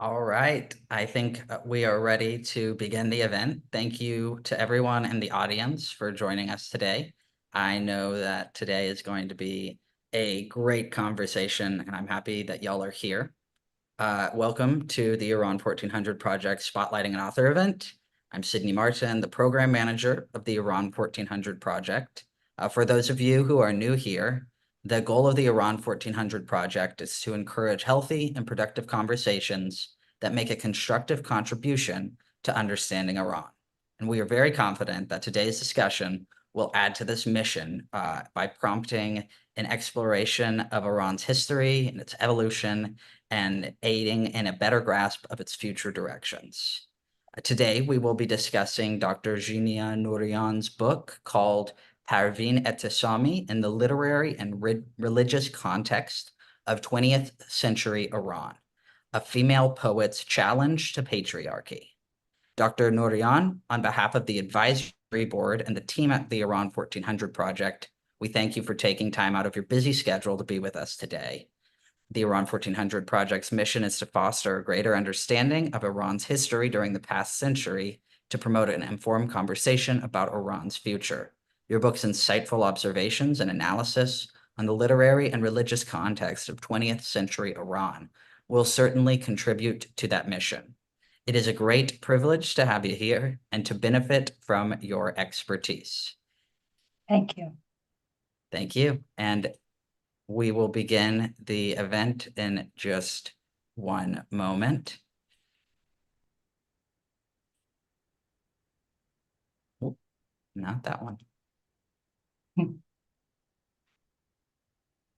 All right, I think we are ready to begin the event. Thank you to everyone in the audience for joining us today. I know that today is going to be a great conversation, and I'm happy that y'all are here. Welcome to the Iran 1400 Project Spotlighting an Author event. I'm Zhinia Noorian, the program manager of the Iran 1400 Project. For those of you who are new here, the goal of the Iran 1400 Project is to encourage healthy and productive conversations that make a constructive contribution to understanding Iran. And we are very confident that today's discussion will add to this mission by prompting an exploration of Iran's history and its evolution and aiding in a better grasp of its future directions. Today, we will be discussing Dr. Zhinia Noorian's book called Parvin Etesami in the Literary and Religious Context of 20th-Century Iran, a female poet's challenge to patriarchy. Dr. Noorian, on behalf of the advisory board and the team at the Iran 1400 Project, we thank you for taking time out of your busy schedule to be with us today. The Iran 1400 Project's mission is to foster a greater understanding of Iran's history during the past century to promote an informed conversation about Iran's future. Your book's insightful observations and analysis on the literary and religious context of 20th century Iran will certainly contribute to that mission. It is a great privilege to have you here and to benefit from your expertise. Thank you. Thank you. And we will begin the event in just one moment. Oh, not that one.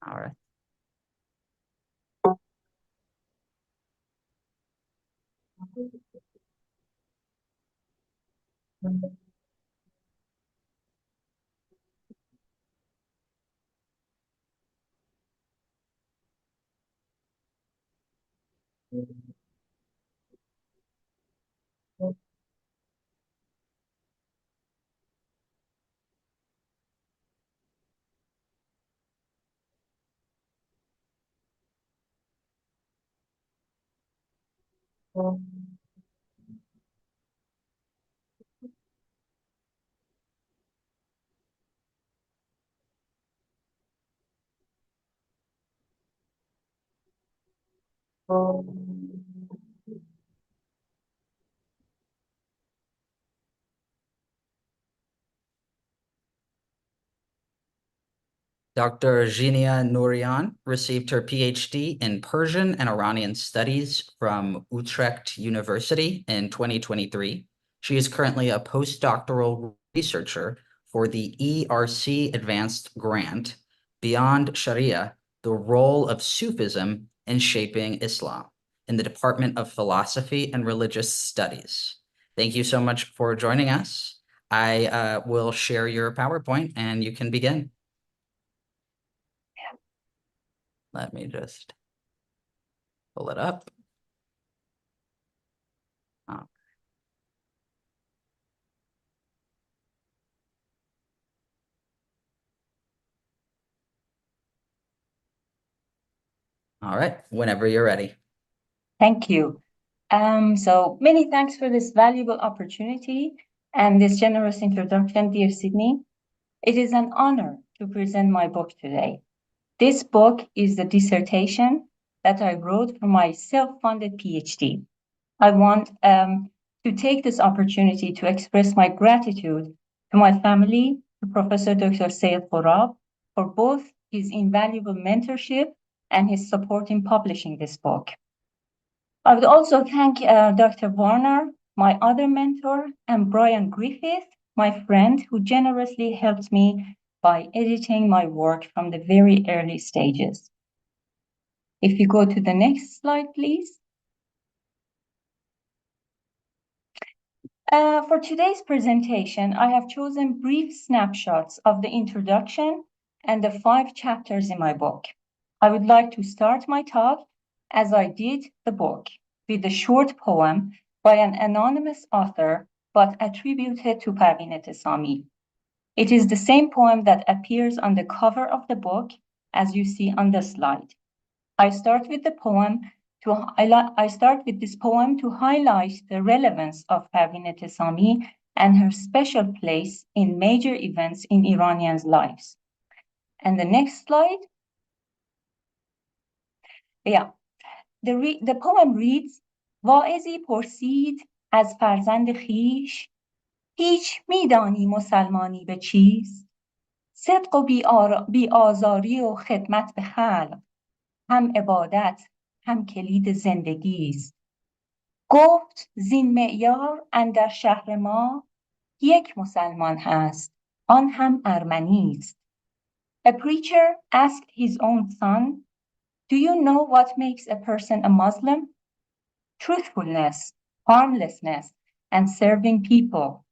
All right. Dr. Zhinia Noorian received her PhD in Persian and Iranian Studies from Utrecht University in 2023. She is currently a postdoctoral researcher for the ERC Advanced Grant, Beyond Sharia, the Role of Sufism in Shaping Islam, in the Department of Philosophy and Religious Studies. Thank you so much for joining us. I will share your PowerPoint and you can begin. Let me just pull it up. Oh. All right, whenever you're ready. Thank you. So many thanks for this valuable opportunity and this generous introduction, dear Sydney. It is an honor to present my book today. This book is the dissertation that I wrote for my self-funded PhD. I want to take this opportunity to express my gratitude to my family, to Professor Dr. Sayed Khorab, for both his invaluable mentorship and his support in publishing this book. I would also thank Dr. Warner, my other mentor, and Brian Griffith, my friend, who generously helped me by editing my work from the very early stages. If you go to the next slide, please. For today's presentation, I have chosen brief snapshots of the introduction and the 5 chapters in my book. I would like to start my talk, as I did the book, with a short poem by an anonymous author, but attributed to Parvin Etesami. It is the same poem that appears on the cover of the book, as you see on the slide. I start with the poem I start with this poem to highlight the relevance of Parvin Etesami and her special place in major events in Iranians' lives. And the next slide. Yeah, the poem reads, واعظی پرسید از فرزند خویش هیچ میدانی مسلمانی به چیست؟ صدق و بی‌آزاری و خدمت به خلق هم عبادت هم کلید زندگی است. گفت زین معیار اندر شهر ما یک مسلمان هست آن هم ارمنی است. A preacher asked his own son, do you know what makes a person a Muslim? Truthfulness, harmlessness, and serving people.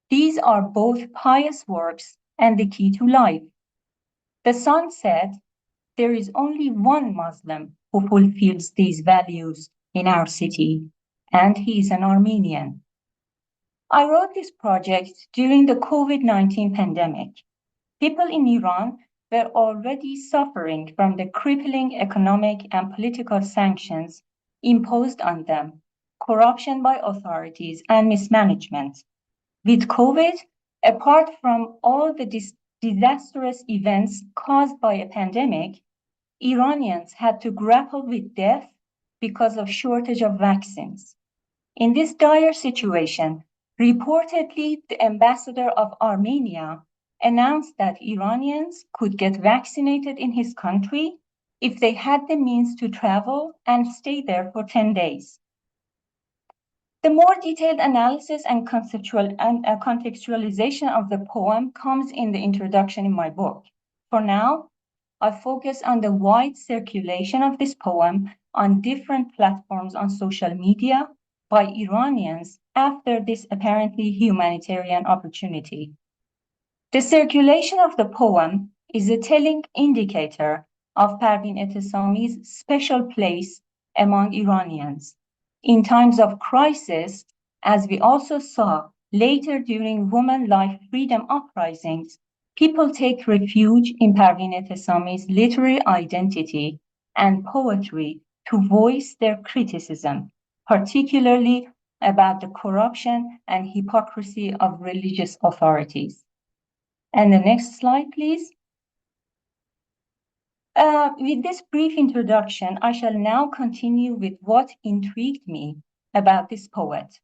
These are both pious works and the key to life. The son said, there is only one Muslim who fulfills these values in our city, and he is an Armenian. I wrote this project during the COVID-19 pandemic. People in Iran were already suffering from the crippling economic and political sanctions imposed on them, corruption by authorities, and mismanagement. With COVID, apart from all the disastrous events caused by a pandemic, Iranians had to grapple with death because of shortage of vaccines. In this dire situation, reportedly the ambassador of Armenia announced that Iranians could get vaccinated in his country if they had the means to travel and stay there for 10 days. The more detailed analysis and contextualization of the poem comes in the introduction in my book. For now, I focus on the wide circulation of this poem on different platforms on social media by Iranians after this apparently humanitarian opportunity. The circulation of the poem is a telling indicator of Parvin Etesami's special place among Iranians. In times of crisis, as we also saw later during women life freedom uprisings, people take refuge in Parvin Etesami's literary identity and poetry to voice their criticism, particularly about the corruption and hypocrisy of religious authorities. And the next slide, please. With this brief introduction, I shall now continue with what intrigued me about this poet.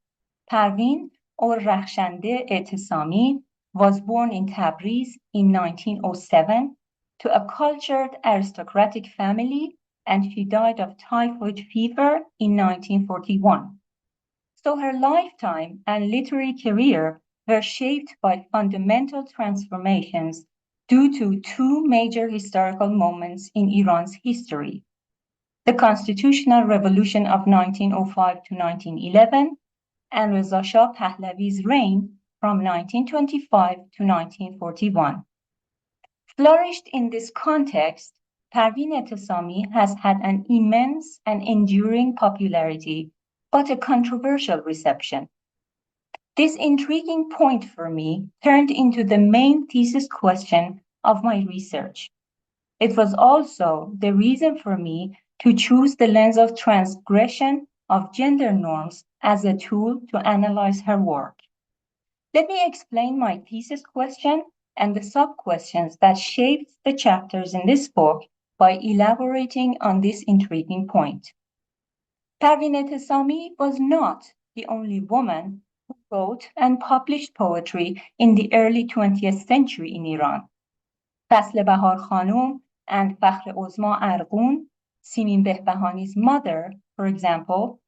Parvin, or Rakhshande Etesami, was born in Tabriz in 1907 to a cultured aristocratic family, and she died of typhoid fever in 1941. So her lifetime and literary career were shaped by fundamental transformations due to two major historical moments in Iran's history: the constitutional revolution of 1905 to 1911 and Reza Shah Pahlavi's reign from 1925 to 1941. Flourished in this context, Parvin Etesami has had an immense and enduring popularity, but a controversial reception. This intriguing point for me turned into the main thesis question of my research. It was also the reason for me to choose the lens of transgression of gender norms as a tool to analyze her work. Let me explain my thesis question and the sub-questions that shaped the chapters in this book by elaborating on this intriguing point. Parvin Etesami was not the only woman who wrote and published poetry in the early 20th century in Iran. Fasl Bahar Khanum and Fakhr Uzma Argun, Simin Behbahani's mother, for example,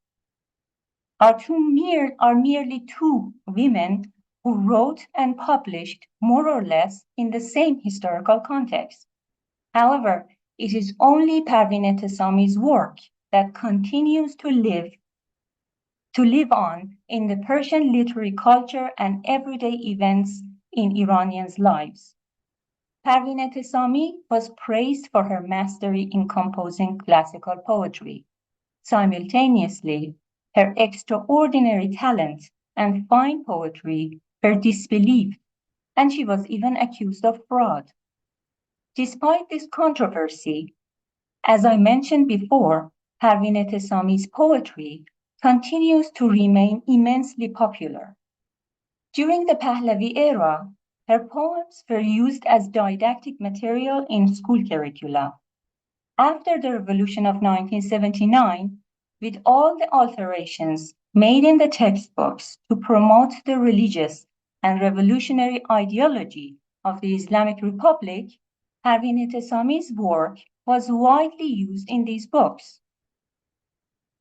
are merely two women who wrote and published more or less in the same historical context. However, it is only Parvin Etesami's work that continues to live on in the Persian literary culture and everyday events in Iranians' lives. Parvin Etesami was praised for her mastery in composing classical poetry. Simultaneously, her extraordinary talent and fine poetry were disbelieved, and she was even accused of fraud. Despite this controversy, as I mentioned before, Parvin Etesami's poetry continues to remain immensely popular. During the Pahlavi era, her poems were used as didactic material in school curricula. After the revolution of 1979, with all the alterations made in the textbooks to promote the religious and revolutionary ideology of the Islamic Republic, Parvin Etesami's work was widely used in these books.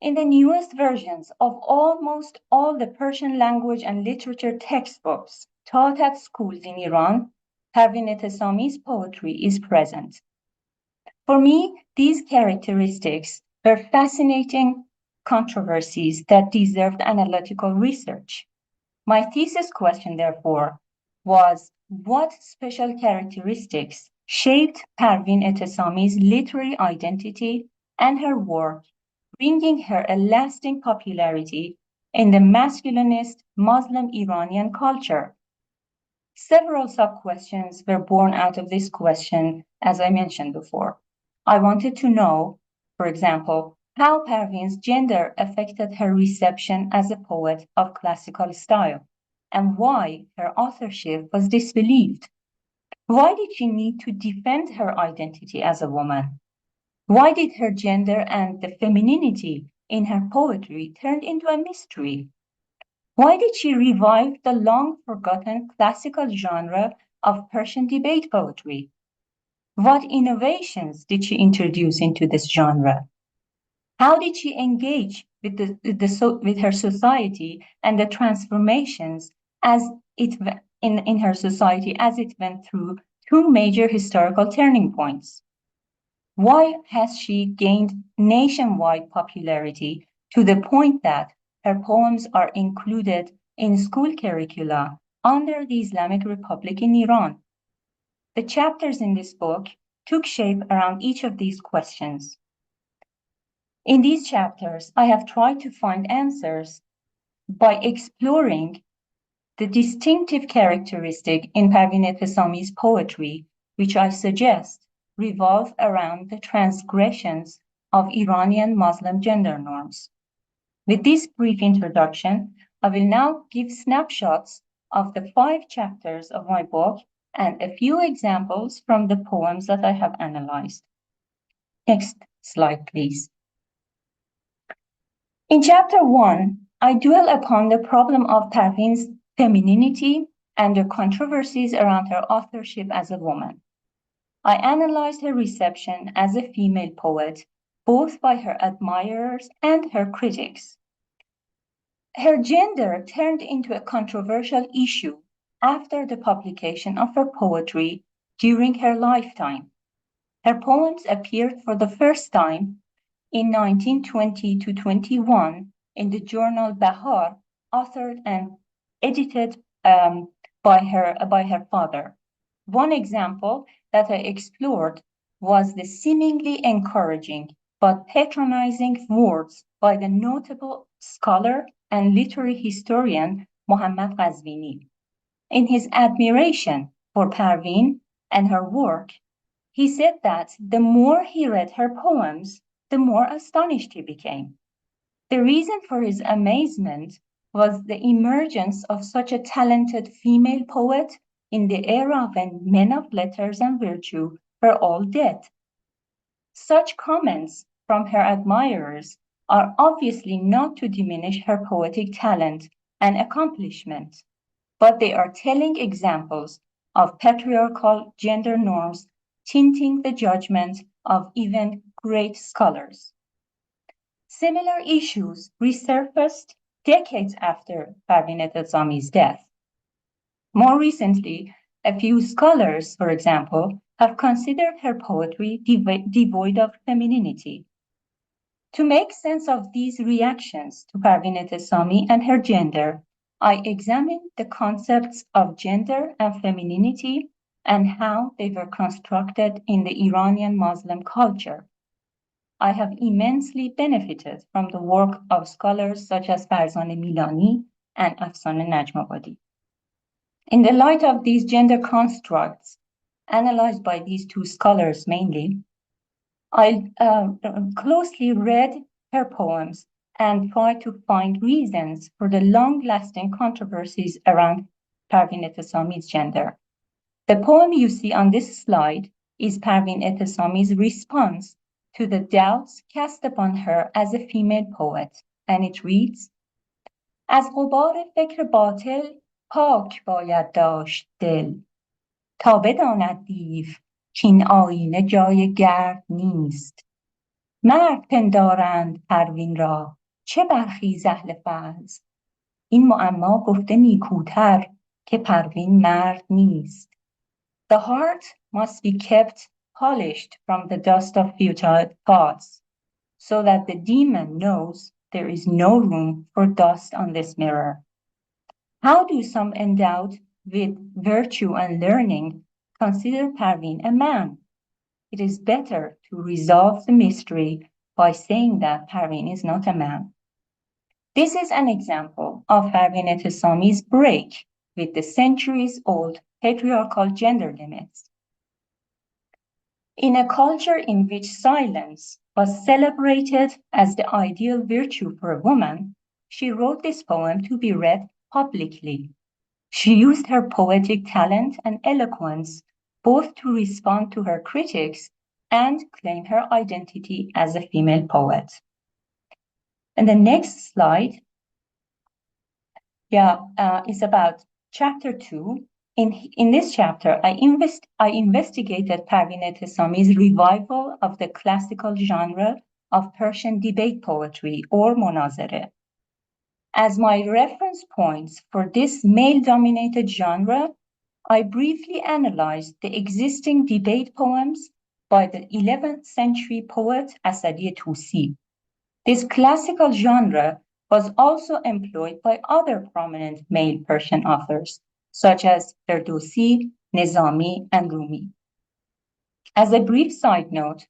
In the newest versions of almost all the Persian language and literature textbooks taught at schools in Iran, Parvin Etesami's poetry is present. For me, these characteristics were fascinating controversies that deserved analytical research. My thesis question, therefore, was what special characteristics shaped Parvin Etesami's literary identity and her work, bringing her a lasting popularity in the masculinist Muslim-Iranian culture? Several sub-questions were born out of this question, as I mentioned before. I wanted to know, for example, how Parvin's gender affected her reception as a poet of classical style, and why her authorship was disbelieved. Why did she need to defend her identity as a woman? Why did her gender and the femininity in her poetry turn into a mystery? Why did she revive the long-forgotten classical genre of Persian debate poetry? What innovations did she introduce into this genre? How did she engage with with her society and the transformations as in her society as it went through two major historical turning points? Why has she gained nationwide popularity to the point that her poems are included in school curricula under the Islamic Republic in Iran? The chapters in this book took shape around each of these questions. In these chapters, I have tried to find answers by exploring the distinctive characteristic in Parvin Etesami's poetry, which I suggest revolve around the transgressions of Iranian Muslim gender norms. With this brief introduction, I will now give snapshots of the 5 chapters of my book and a few examples from the poems that I have analyzed. Next slide, please. In chapter 1, I dwell upon the problem of Parvin's femininity and the controversies around her authorship as a woman. I analyzed her reception as a female poet, both by her admirers and her critics. Her gender turned into a controversial issue after the publication of her poetry during her lifetime. Her poems appeared for the first time in 1920 to 21 in the journal Bahar, authored and edited by her father. One example that I explored was the seemingly encouraging but patronizing words by the notable scholar and literary historian Muhammad Qazvini. In his admiration for Parvin and her work, he said that the more he read her poems, the more astonished he became. The reason for his amazement was the emergence of such a talented female poet in the era when men of letters and virtue were all dead. Such comments from her admirers are obviously not to diminish her poetic talent and accomplishment, but they are telling examples of patriarchal gender norms tinting the judgment of even great scholars. Similar issues resurfaced decades after Parvin Etesami's death. More recently, a few scholars, for example, have considered her poetry devoid of femininity. To make sense of these reactions to Parvin Etesami and her gender, I examined the concepts of gender and femininity and how they were constructed in the Iranian Muslim culture. I have immensely benefited from the work of scholars such as Farzaneh Milani and Afsaneh Najmabadi. In the light of these gender constructs, analyzed by these two scholars mainly, I closely read her poems and tried to find reasons for the long-lasting controversies around Parvin Etesami's gender. The poem you see on this slide is Parvin Etesami's response to the doubts cast upon her as a female poet, and it reads: از غبار فکر باطل پاک باید داشت دل تا بداند دیو کاین آینه جای گرد نیست. مرد پندارند پروین را چه برخیز اهل فضل. این معما گفته نیکوتر که پروین مرد نیست. The heart must be kept polished from the dust of futile thoughts, so that the demon knows there is no room for dust on this mirror. How do some endowed with virtue and learning consider Parvin a man? It is better to resolve the mystery by saying that Parvin is not a man. This is an example of Parvin Etesami's break with the centuries-old patriarchal gender limits. In a culture in which silence was celebrated as the ideal virtue for a woman, she wrote this poem to be read publicly. She used her poetic talent and eloquence both to respond to her critics and claim her identity as a female poet. And the next slide is about chapter 2. In this chapter, I investigated Parvin Etesami's revival of the classical genre of Persian debate poetry, or monazere. As my reference points for this male-dominated genre, I briefly analyzed the existing debate poems by the 11th century poet Asadi Tusi. This classical genre was also employed by other prominent male Persian authors, such as Ferdowsi, Nizami, and Rumi. As a brief side note,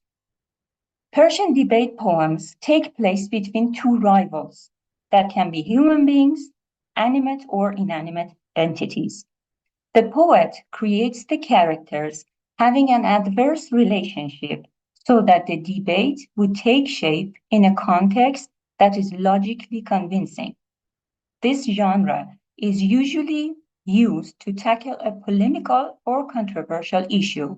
Persian debate poems take place between two rivals that can be human beings, animate or inanimate entities. The poet creates the characters having an adverse relationship so that the debate would take shape in a context that is logically convincing. This genre is usually used to tackle a polemical or controversial issue.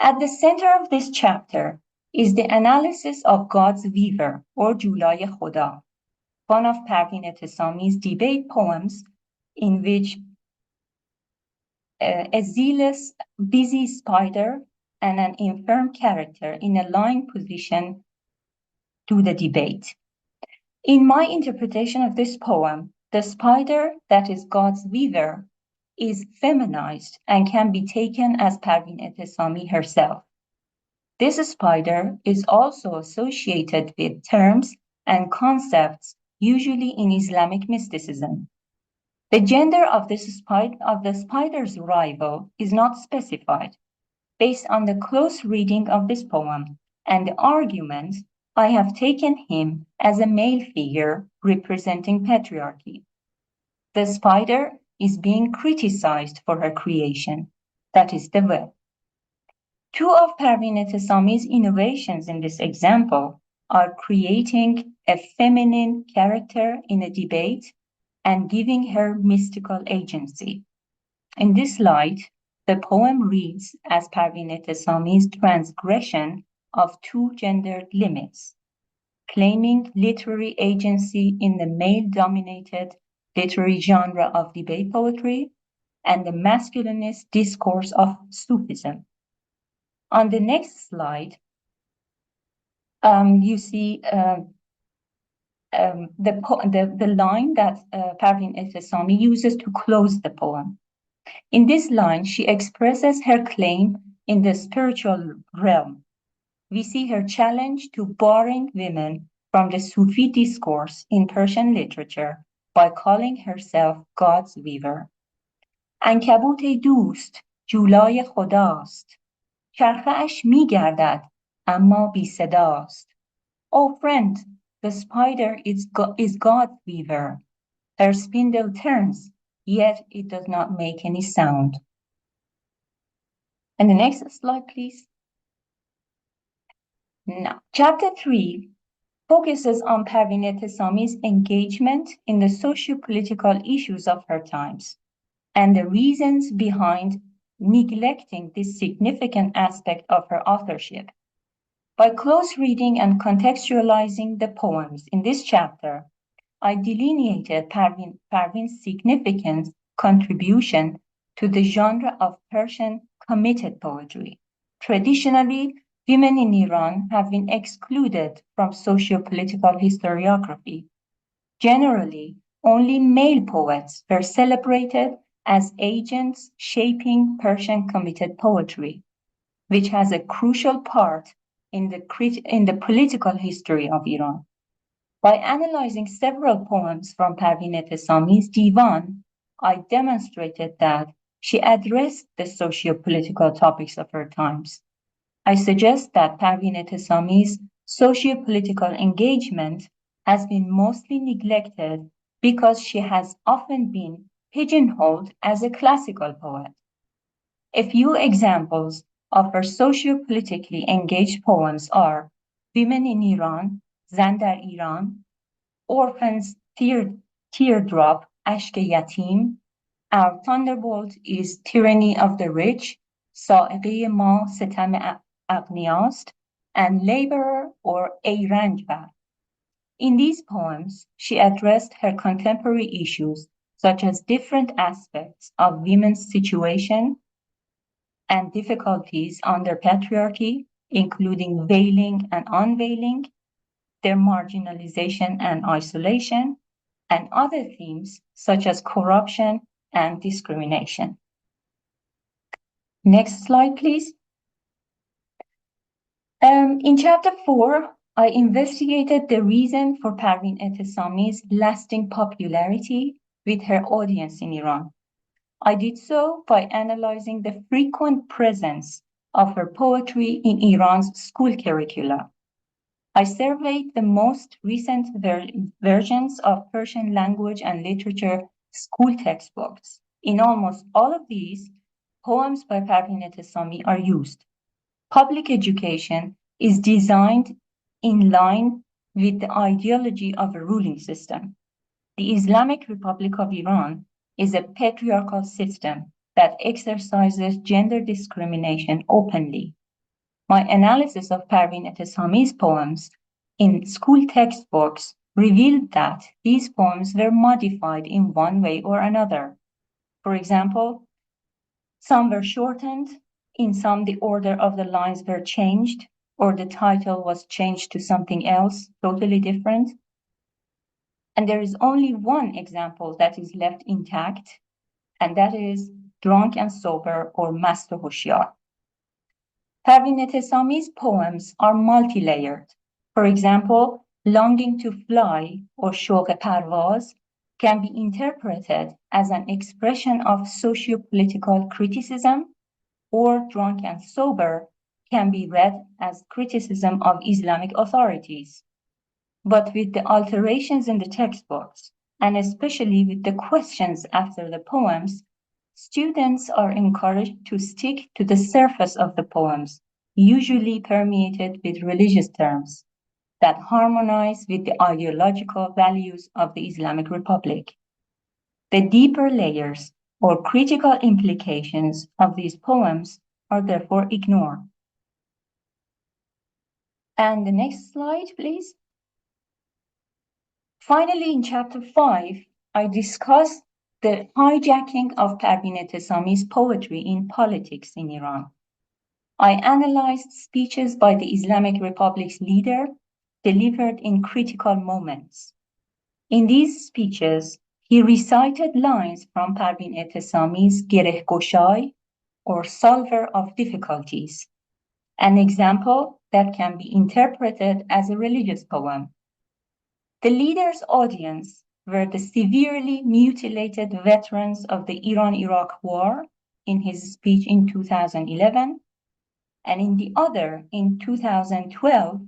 At the center of this chapter is the analysis of God's Weaver, or Julay Khoda, one of Parvin Etesami's debate poems in which a zealous, busy spider and an infirm character in a lying position do the debate. In my interpretation of this poem, the spider that is God's weaver is feminized and can be taken as Parvin Etesami herself. This spider is also associated with terms and concepts usually in Islamic mysticism. The gender of the spider's rival is not specified. Based on the close reading of this poem and the argument, I have taken him as a male figure representing patriarchy. The spider is being criticized for her creation, that is the web. Two of Parvin Etesami's innovations in this example are creating a feminine character in a debate and giving her mystical agency. In this light, the poem reads as Parvin Etesami's transgression of two gendered limits, claiming literary agency in the male-dominated literary genre of debate poetry and the masculinist discourse of Sufism. On the next slide, you see the line that Parvin Etesami uses to close the poem. In this line, she expresses her claim in the spiritual realm. We see her challenge to barring women from the Sufi discourse in Persian literature by calling herself God's weaver. عنکبوت دوست جولای خداست چرخه اش می گردد اما بی صداست. Oh friend, the spider is God's weaver. Her spindle turns, yet it does not make any sound. And the next slide, please. Now, chapter 3 focuses on Parvin Etesami's engagement in the socio-political issues of her times and the reasons behind neglecting this significant aspect of her authorship. By close reading and contextualizing the poems in this chapter, I delineated Parvin's significant contribution to the genre of Persian committed poetry. Traditionally, women in Iran have been excluded from socio-political historiography. Generally, only male poets were celebrated as agents shaping Persian committed poetry, which has a crucial part in the political history of Iran. By analyzing several poems from Parvin Etesami's Divan, I demonstrated that she addressed the socio-political topics of her times. I suggest that Parvin Etesami's socio-political engagement has been mostly neglected because she has often been pigeonholed as a classical poet. A few examples of her socio-politically engaged poems are Women in Iran, Zan dar Iran, Orphan's Teardrop, Ashk Yatim, Our Thunderbolt is Tyranny of the Rich, Sa'iqe Ma Sitam Agniast, and Laborer or A Ranjbar. In these poems, she addressed her contemporary issues, such as different aspects of women's situation and difficulties under patriarchy, including veiling and unveiling, their marginalization and isolation, and other themes such as corruption and discrimination. Next slide, please. In chapter 4, I investigated the reason for Parvin Etesami's lasting popularity with her audience in Iran. I did so by analyzing the frequent presence of her poetry in Iran's school curricula. I surveyed the most recent versions of Persian language and literature school textbooks. In almost all of these, poems by Parvin Etesami are used. Public education is designed in line with the ideology of a ruling system. The Islamic Republic of Iran is a patriarchal system that exercises gender discrimination openly. My analysis of Parvin Etesami's poems in school textbooks revealed that these poems were modified in one way or another. For example, some were shortened, in some the order of the lines were changed, or the title was changed to something else totally different. And there is only one example that is left intact, and that is Drunk and Sober or Mast o Hoshyar. Parvin Etesami's poems are multi-layered. For example, Longing to Fly or Shogh Parvaz can be interpreted as an expression of socio-political criticism, or Drunk and Sober can be read as criticism of Islamic authorities. But with the alterations in the textbooks, and especially with the questions after the poems, students are encouraged to stick to the surface of the poems, usually permeated with religious terms that harmonize with the ideological values of the Islamic Republic. The deeper layers or critical implications of these poems are therefore ignored. And the next slide, please. Finally, in chapter 5, I discuss the hijacking of Parvin Etesami's poetry in politics in Iran. I analyzed speeches by the Islamic Republic's leader delivered in critical moments. In these speeches, he recited lines from Parvin Etesami's Gereh Goshay, or Solver of Difficulties, an example that can be interpreted as a religious poem. The leader's audience were the severely mutilated veterans of the Iran-Iraq War in his speech in 2011, and in the other, in 2012,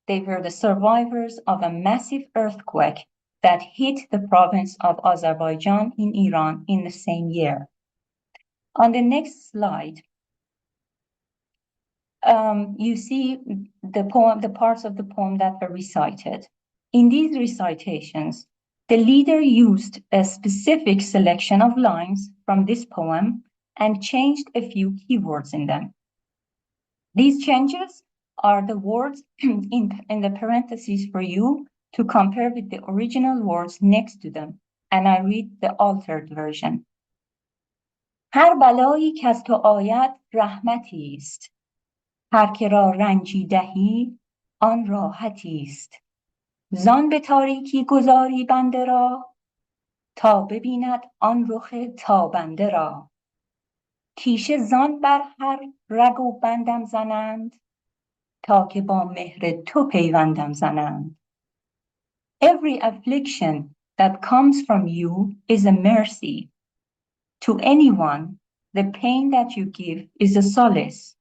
they were the survivors of a massive earthquake that hit the province of Azerbaijan in Iran in the same year. On the next slide, you see the poem, the parts of the poem that were recited. In these recitations, the leader used a specific selection of lines from this poem and changed a few keywords in them. These changes are the words in the parentheses for you to compare with the original words next to them, and I read the altered version. هر بلایی که از تو آید رحمتی است. هر که را رنجی دهی آن راحتی است. زان به تاریکی گذاری بنده را تا ببیند آن رخ تابنده را. تیشه زان بر هر رگ و بندم زنند تا که با مهر تو پیوندم زنند. Every affliction that comes from you is a mercy. To anyone, the pain that you give is a solace.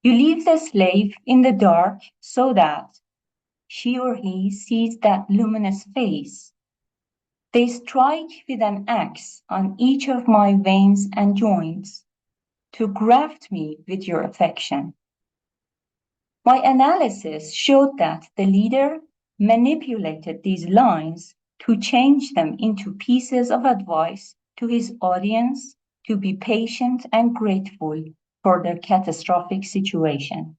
You leave the slave in the dark so that she or he sees that luminous face. They strike with an axe on each of my veins and joints to graft me with your affection. My analysis showed that the leader manipulated these lines to change them into pieces of advice to his audience to be patient and grateful for their catastrophic situation.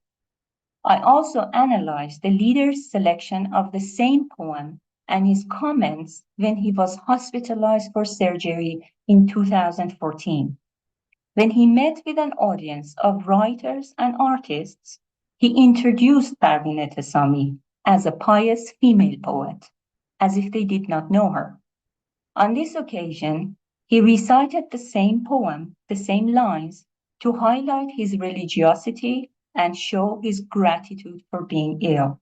I also analyzed the leader's selection of the same poem and his comments when he was hospitalized for surgery in 2014. When he met with an audience of writers and artists, he introduced Parvin Etesami as a pious female poet, as if they did not know her. On this occasion, he recited the same poem, the same lines, to highlight his religiosity and show his gratitude for being ill.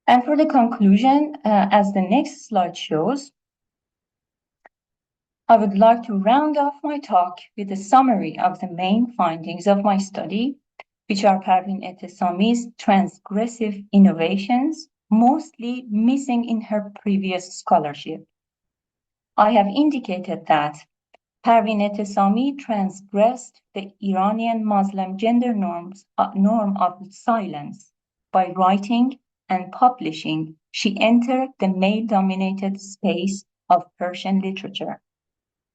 And for the conclusion, as the next slide shows, I would like to round off my talk with a summary of the main findings of my study, which are Parvin Etesami's transgressive innovations, mostly missing in her previous scholarship. I have indicated that Parvin Etesami transgressed the Iranian Muslim gender norm of silence. By writing and publishing, she entered the male-dominated space of Persian literature.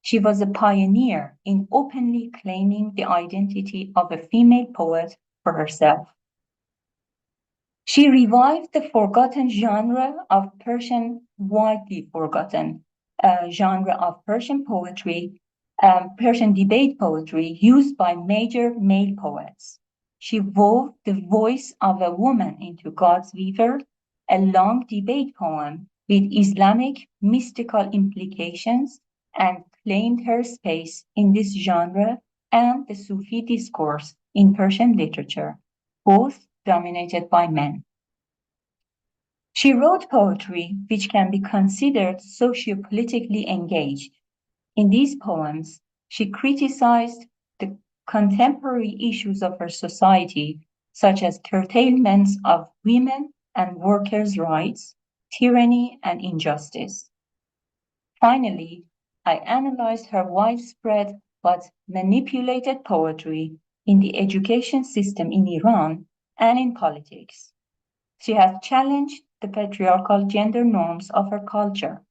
She was a pioneer in openly claiming the identity of a female poet for herself. She revived the forgotten genre of widely forgotten genre of Persian poetry, Persian debate poetry used by major male poets. She wove the voice of a woman into God's Weaver, a long debate poem with Islamic mystical implications, and claimed her space in this genre and the Sufi discourse in Persian literature, both dominated by men. She wrote poetry which can be considered socio-politically engaged. In these poems, she criticized the contemporary issues of her society, such as curtailments of women and workers' rights, tyranny, and injustice. Finally, I analyzed her widespread but manipulated poetry in the education system in Iran and in politics. She has challenged the patriarchal gender norms of her culture.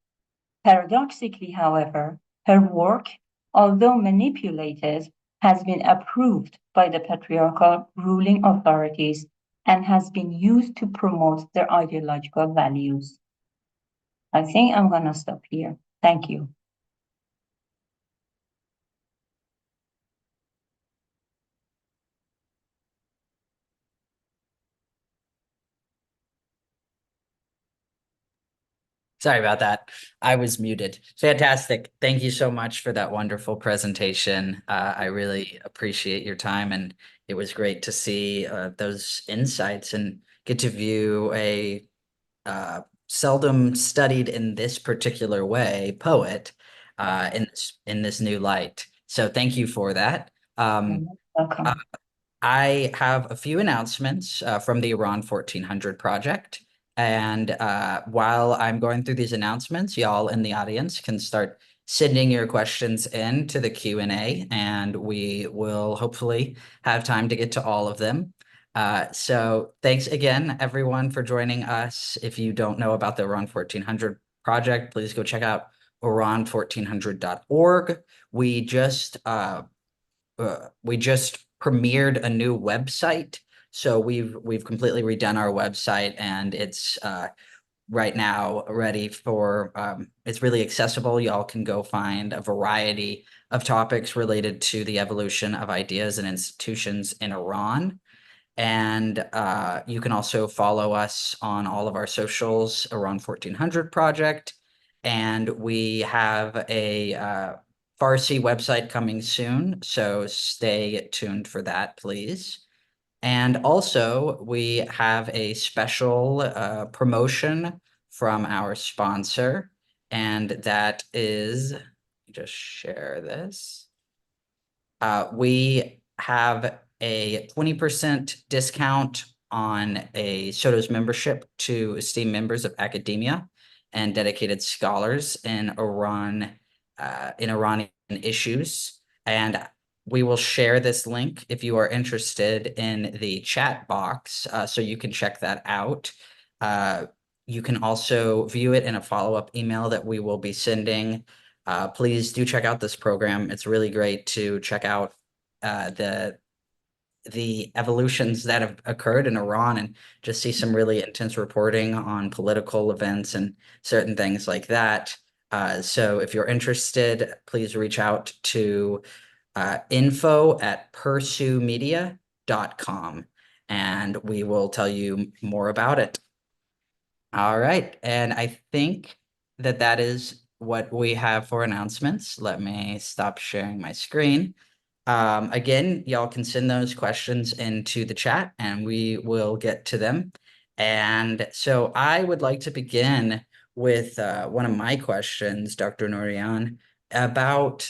Paradoxically, however, her work, although manipulated, has been approved by the patriarchal ruling authorities and has been used to promote their ideological values. I think I'm going to stop here. Thank you. Sorry about that. I was muted. Fantastic. Thank you so much for that wonderful presentation. I really appreciate your time, and it was great to see those insights and get to view a seldom studied in this particular way poet in this new light. So thank you for that. Welcome. I have a few announcements from the Iran 1400 project. And while I'm going through these announcements, y'all in the audience can start sending your questions in to the Q&A, and we will hopefully have time to get to all of them. So thanks again, everyone, for joining us. If you don't know about the Iran 1400 project, please go check out Iran1400.org. We just premiered a new website. So we've completely redone our website, and it's right now ready for it's really accessible. Y'all can go find a variety of topics related to the evolution of ideas and institutions in Iran. And you can also follow us on all of our socials, Iran 1400 Project. And we have a Farsi website coming soon, so stay tuned for that, please. And also, we have a special promotion from our sponsor, and that is, just share this. We have a 20% discount on a SOTO's membership to esteemed members of academia and dedicated scholars in Iranian issues. And we will share this link if you are interested in the chat box, so you can check that out. You can also view it in a follow-up email that we will be sending. Please do check out this program. It's really great to check out the evolutions that have occurred in Iran and just see some really intense reporting on political events and certain things like that. So if you're interested, please reach out to info@pursuemedia.com, and we will tell you more about it. All right, and I think that is what we have for announcements. Let me stop sharing my screen. Again, y'all can send those questions into the chat and we will get to them. And so I would like to begin with one of my questions, Dr. Noorian, about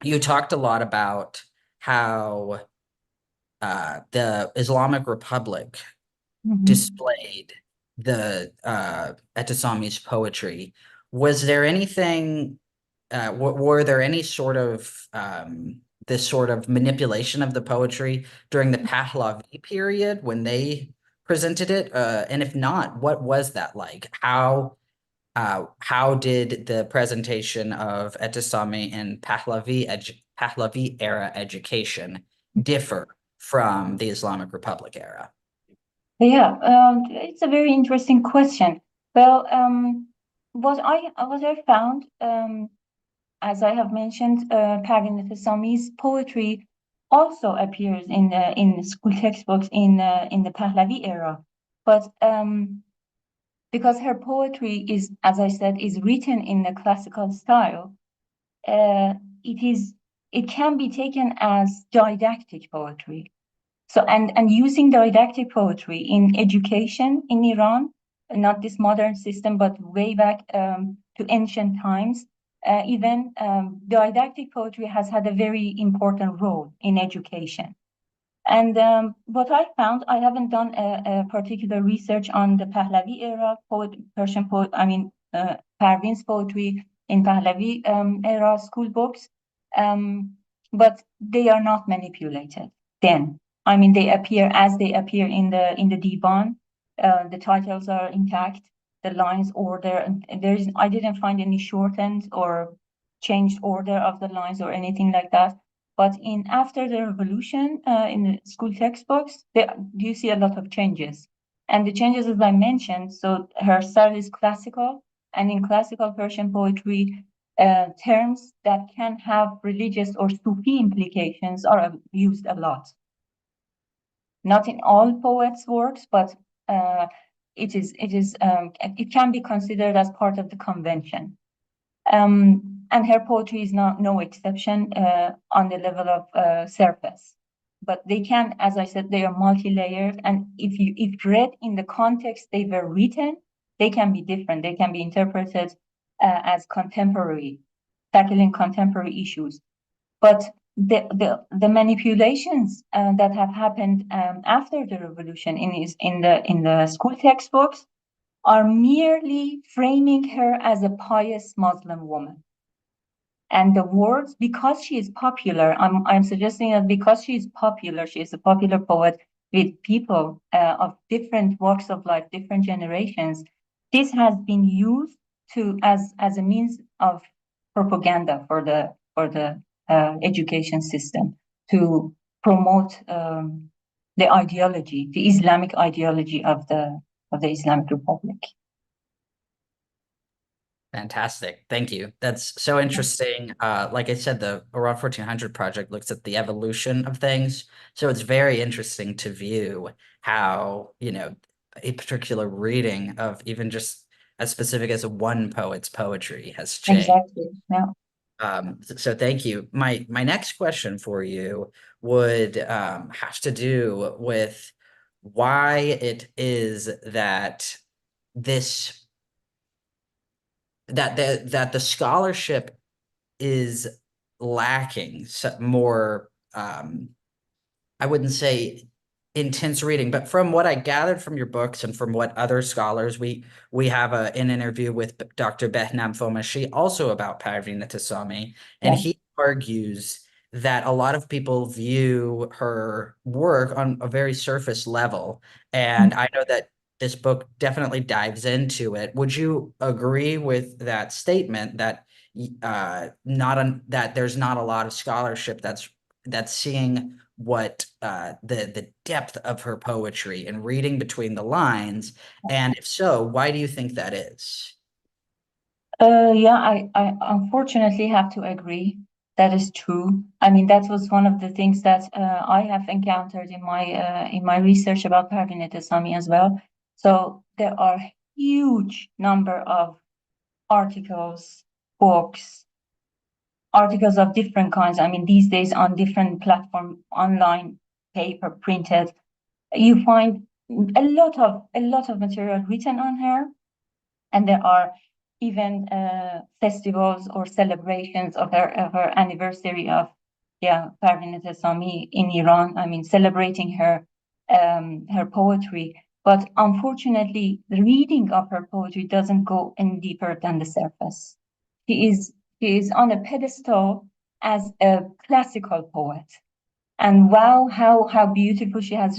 you talked a lot about how the Islamic Republic displayed the Etesami's poetry. Was there anything, were there any sort of this sort of manipulation of the poetry during the Pahlavi period when they presented it? And if not, what was that like? How did the presentation of Etesami in Pahlavi era education differ from the Islamic Republic era? Yeah, it's a very interesting question. Well, what I found, as I have mentioned, Parvin Etesami's poetry also appears in school textbooks in the Pahlavi era, but because her poetry is, as I said, is written in the classical style, uh, it can be taken as didactic poetry. So and using didactic poetry in education in Iran, not this modern system, but way back to ancient times, even didactic poetry has had a very important role in education. And what I found, I haven't done a particular research on the Pahlavi era Persian poet, Parvin's poetry in Pahlavi era school books, but they are not manipulated then. I mean, they appear as they appear in the Divan. The titles are intact, the lines order, and I didn't find any shortened or changed order of the lines or anything like that. But in after the revolution, in the school textbooks, you see a lot of changes. And the changes, as I mentioned, so her style is classical, and in classical Persian poetry, terms that can have religious or Sufi implications are used a lot. Not in all poets' works, but it can be considered as part of the convention. And her poetry is no exception on the level of surface. But they can, as I said, they are multi-layered, and if read in the context they were written, they can be different. They can be interpreted as contemporary, tackling contemporary issues. But the manipulations that have happened after the revolution in the school textbooks are merely framing her as a pious Muslim woman. And the words, because she is popular, I'm suggesting that because she is popular, she is a popular poet with people of different walks of life, different generations. This has been used to as a means of propaganda for the education system to promote the ideology, the Islamic ideology of the Islamic Republic. Fantastic. Thank you. That's so interesting. Like I said, the Around 1400 project looks at the evolution of things. So it's very interesting to view how, a particular reading of even just as specific as one poet's poetry has changed. Exactly. Yeah. So thank you. My next question for you would have to do with why it is that this that the scholarship is lacking more I wouldn't say intense reading, but from what I gathered from your books and from what other scholars we have an interview with Dr. Behnam Fomashi also about Parvin Etesami, and Yeah. he argues that a lot of people view her work on a very surface level, and I know that this book definitely dives into it. Would you agree with that statement that that there's not a lot of scholarship that's seeing what the depth of her poetry and reading between the lines, and if so, why do you think that is? Yeah, I unfortunately have to agree. That is true. I mean, that was one of the things that I have encountered in my research about Parvin Etesami as well. So there are huge number of articles, books, articles of different kinds. I mean, these days on different platform, online, paper, printed, you find a lot of material written on her, and there are even festivals or celebrations of her anniversary of Parvin Etesami in Iran. I mean, celebrating her poetry. But unfortunately, the reading of her poetry doesn't go any deeper than the surface. She is she is on a pedestal as a classical poet. And wow, how beautifully she has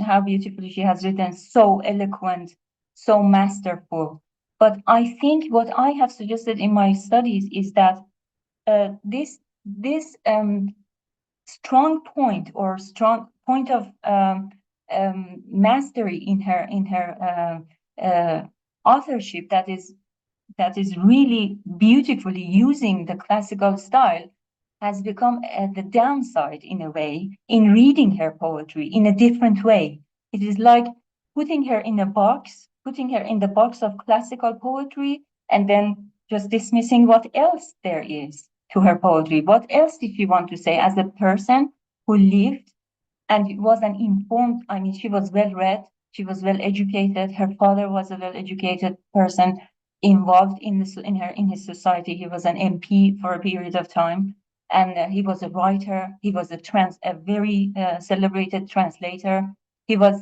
written, so eloquent, so masterful. But I think what I have suggested in my studies is that this strong point or strong point of mastery in her authorship that is really beautifully using the classical style has become the downside in a way in reading her poetry in a different way. It is like putting her in the box of classical poetry and then just dismissing what else there is to her poetry. What else did she want to say as a person who lived and was an informed? I mean, she was well read, she was well educated. Her father was a well educated person involved in his society. He was an MP for a period of time, and he was a writer. He was a very celebrated translator. He was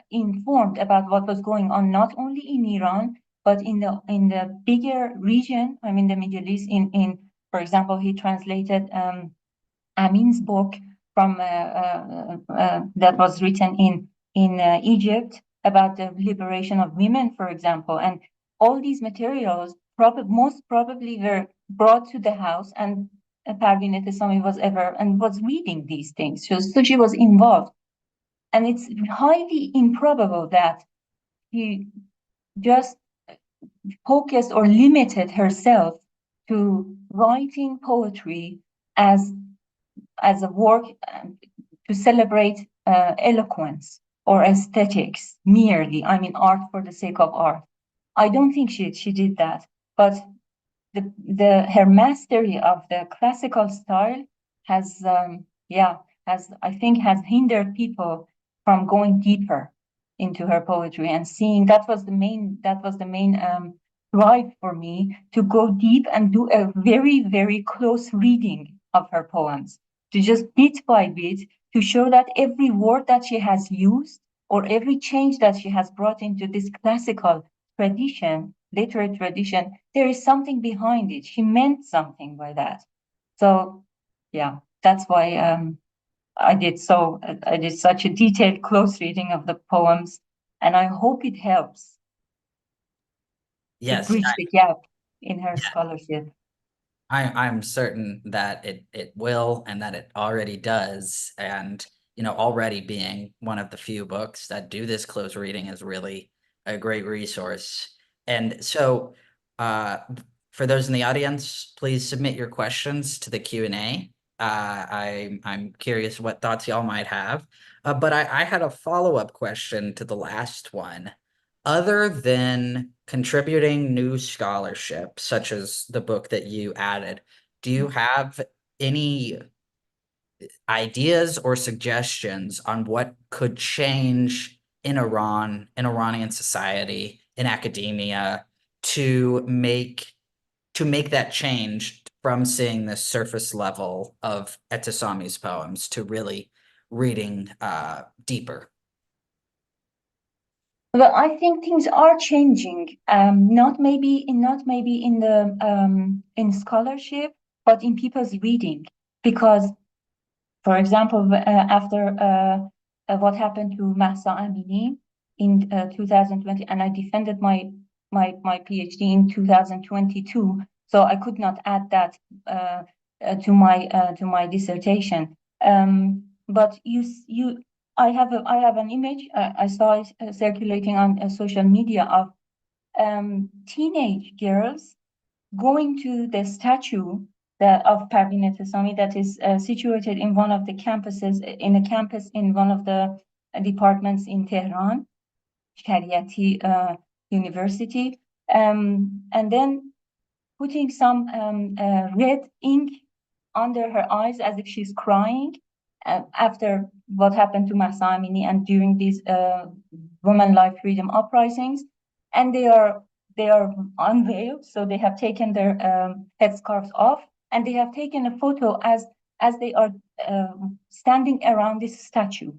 informed about what was going on not only in Iran but in the bigger region. I mean, the Middle East. In For example, he translated Amin's book from that was written in Egypt about the liberation of women, for example, and all these materials most probably were brought to the house, and Parvin Etesami was reading these things. So she was involved, and it's highly improbable that she just focused or limited herself to writing poetry as a work to celebrate eloquence or aesthetics merely. I mean, art for the sake of art. I don't think she did that. But her mastery of the classical style has I think has hindered people from going deeper into her poetry and seeing. That was the main drive for me to go deep and do a very, very close reading of her poems, to just bit by bit to show that every word that she has used or every change that she has brought into this classical tradition, literary tradition, there is something behind it. She meant something by that. So yeah, that's why I did such a detailed close reading of the poems, and I hope it helps to Yes, bridge the gap in her scholarship. I'm certain that it will and that it already does. And, already being one of the few books that do this close reading is really a great resource. And so, for those in the audience, please submit your questions to the Q&A. I'm curious what thoughts y'all might have. But I had a follow-up question to the last one. Other than contributing new scholarship, such as the book that you added, do you have any ideas or suggestions on what could change in Iran, in Iranian society, in academia to make that change from seeing the surface level of Etesami's poems to really reading deeper? Well, I think things are changing. Not maybe in the in scholarship, but in people's reading. Because, for example, after what happened to Mahsa Amini in 2020, and I defended my PhD in 2022, so I could not add that to my dissertation. But I have an image I saw it circulating on social media of teenage girls going to the statue of Parvin Etesami that is situated in one of the campuses, in a campus in one of the departments in Tehran, Shariati University, and then putting some red ink under her eyes as if she's crying after what happened to Mahsa Amini and during these women life freedom uprisings, and they are unveiled, so they have taken their headscarves off, and they have taken a photo as they are standing around this statue.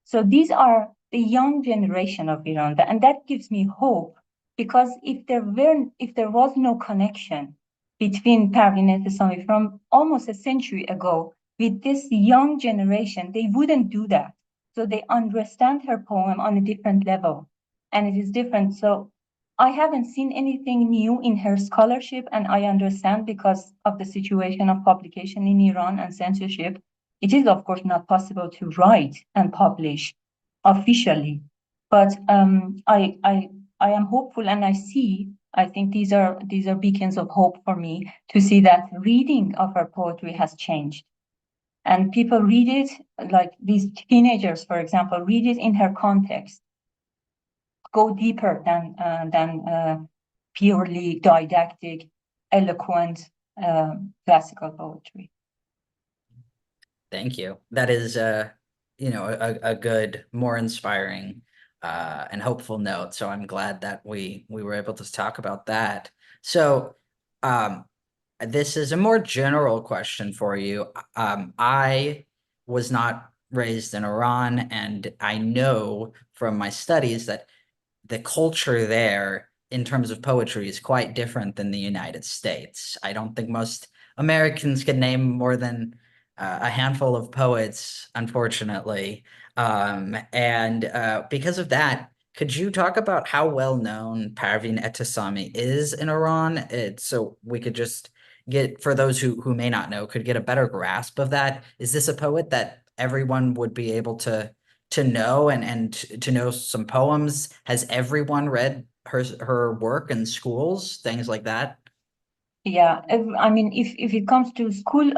So these are the young generation of Iran, and that gives me hope, because if there was no connection between Parvin Etesami from almost a century ago with this young generation, they wouldn't do that. So they understand her poem on a different level, and it is different. So I haven't seen anything new in her scholarship, and I understand because of the situation of publication in Iran and censorship. It is, of course, not possible to write and publish officially, but I am hopeful, and I think these are beacons of hope for me to see that reading of her poetry has changed. And people read it, like these teenagers, for example, read it in her context, go deeper than purely didactic, eloquent classical poetry. Thank you. That is a good, more inspiring and hopeful note. So I'm glad that we were able to talk about that. So um this is a more general question for you. I was not raised in Iran, and I know from my studies that the culture there in terms of poetry is quite different than the United States. I don't think most Americans could name more than a handful of poets, unfortunately. And because of that, could you talk about how well known Parvin Etesami is in Iran? So we could just get, for those who may not know, could get a better grasp of that. Is this a poet that everyone would be able to know and to know some poems? Has everyone read her work in schools, things like that? Yeah, I mean, if it comes to school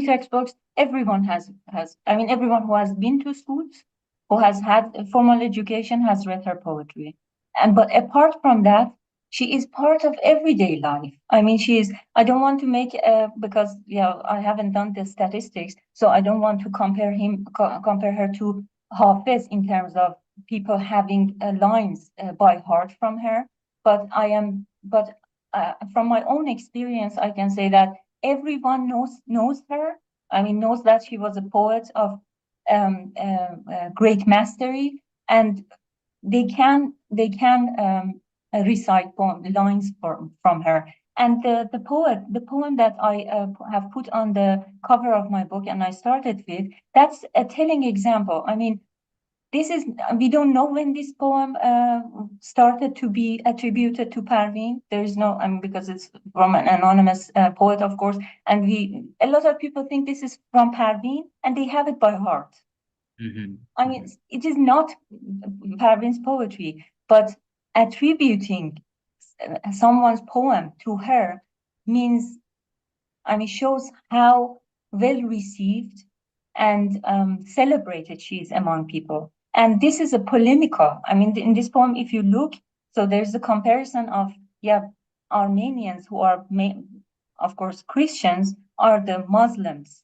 textbooks, everyone has. I mean, everyone who has been to schools, who has had a formal education, has read her poetry. And but apart from that, she is part of everyday life. I mean, she is. I don't want to make because yeah, I haven't done the statistics, so I don't want to compare her to Hafiz in terms of people having lines by heart from her. But from my own experience, I can say that everyone knows her. I mean, knows that she was a poet of great mastery, and they can recite lines from her. And the poem that I have put on the cover of my book and I started with, that's a telling example. I mean, we don't know when this poem started to be attributed to Parvin. There is no, I mean, because it's from an anonymous poet, of course, and a lot of people think this is from Parvin, and they have it by heart. I mean, it is not Parvin's poetry, but attributing someone's poem to her means, I mean, shows how well received and celebrated she is among people. And this is a polemical. I mean, in this poem, if you look, so there's a comparison of, yeah, Armenians who are, of course, Christians are the Muslims,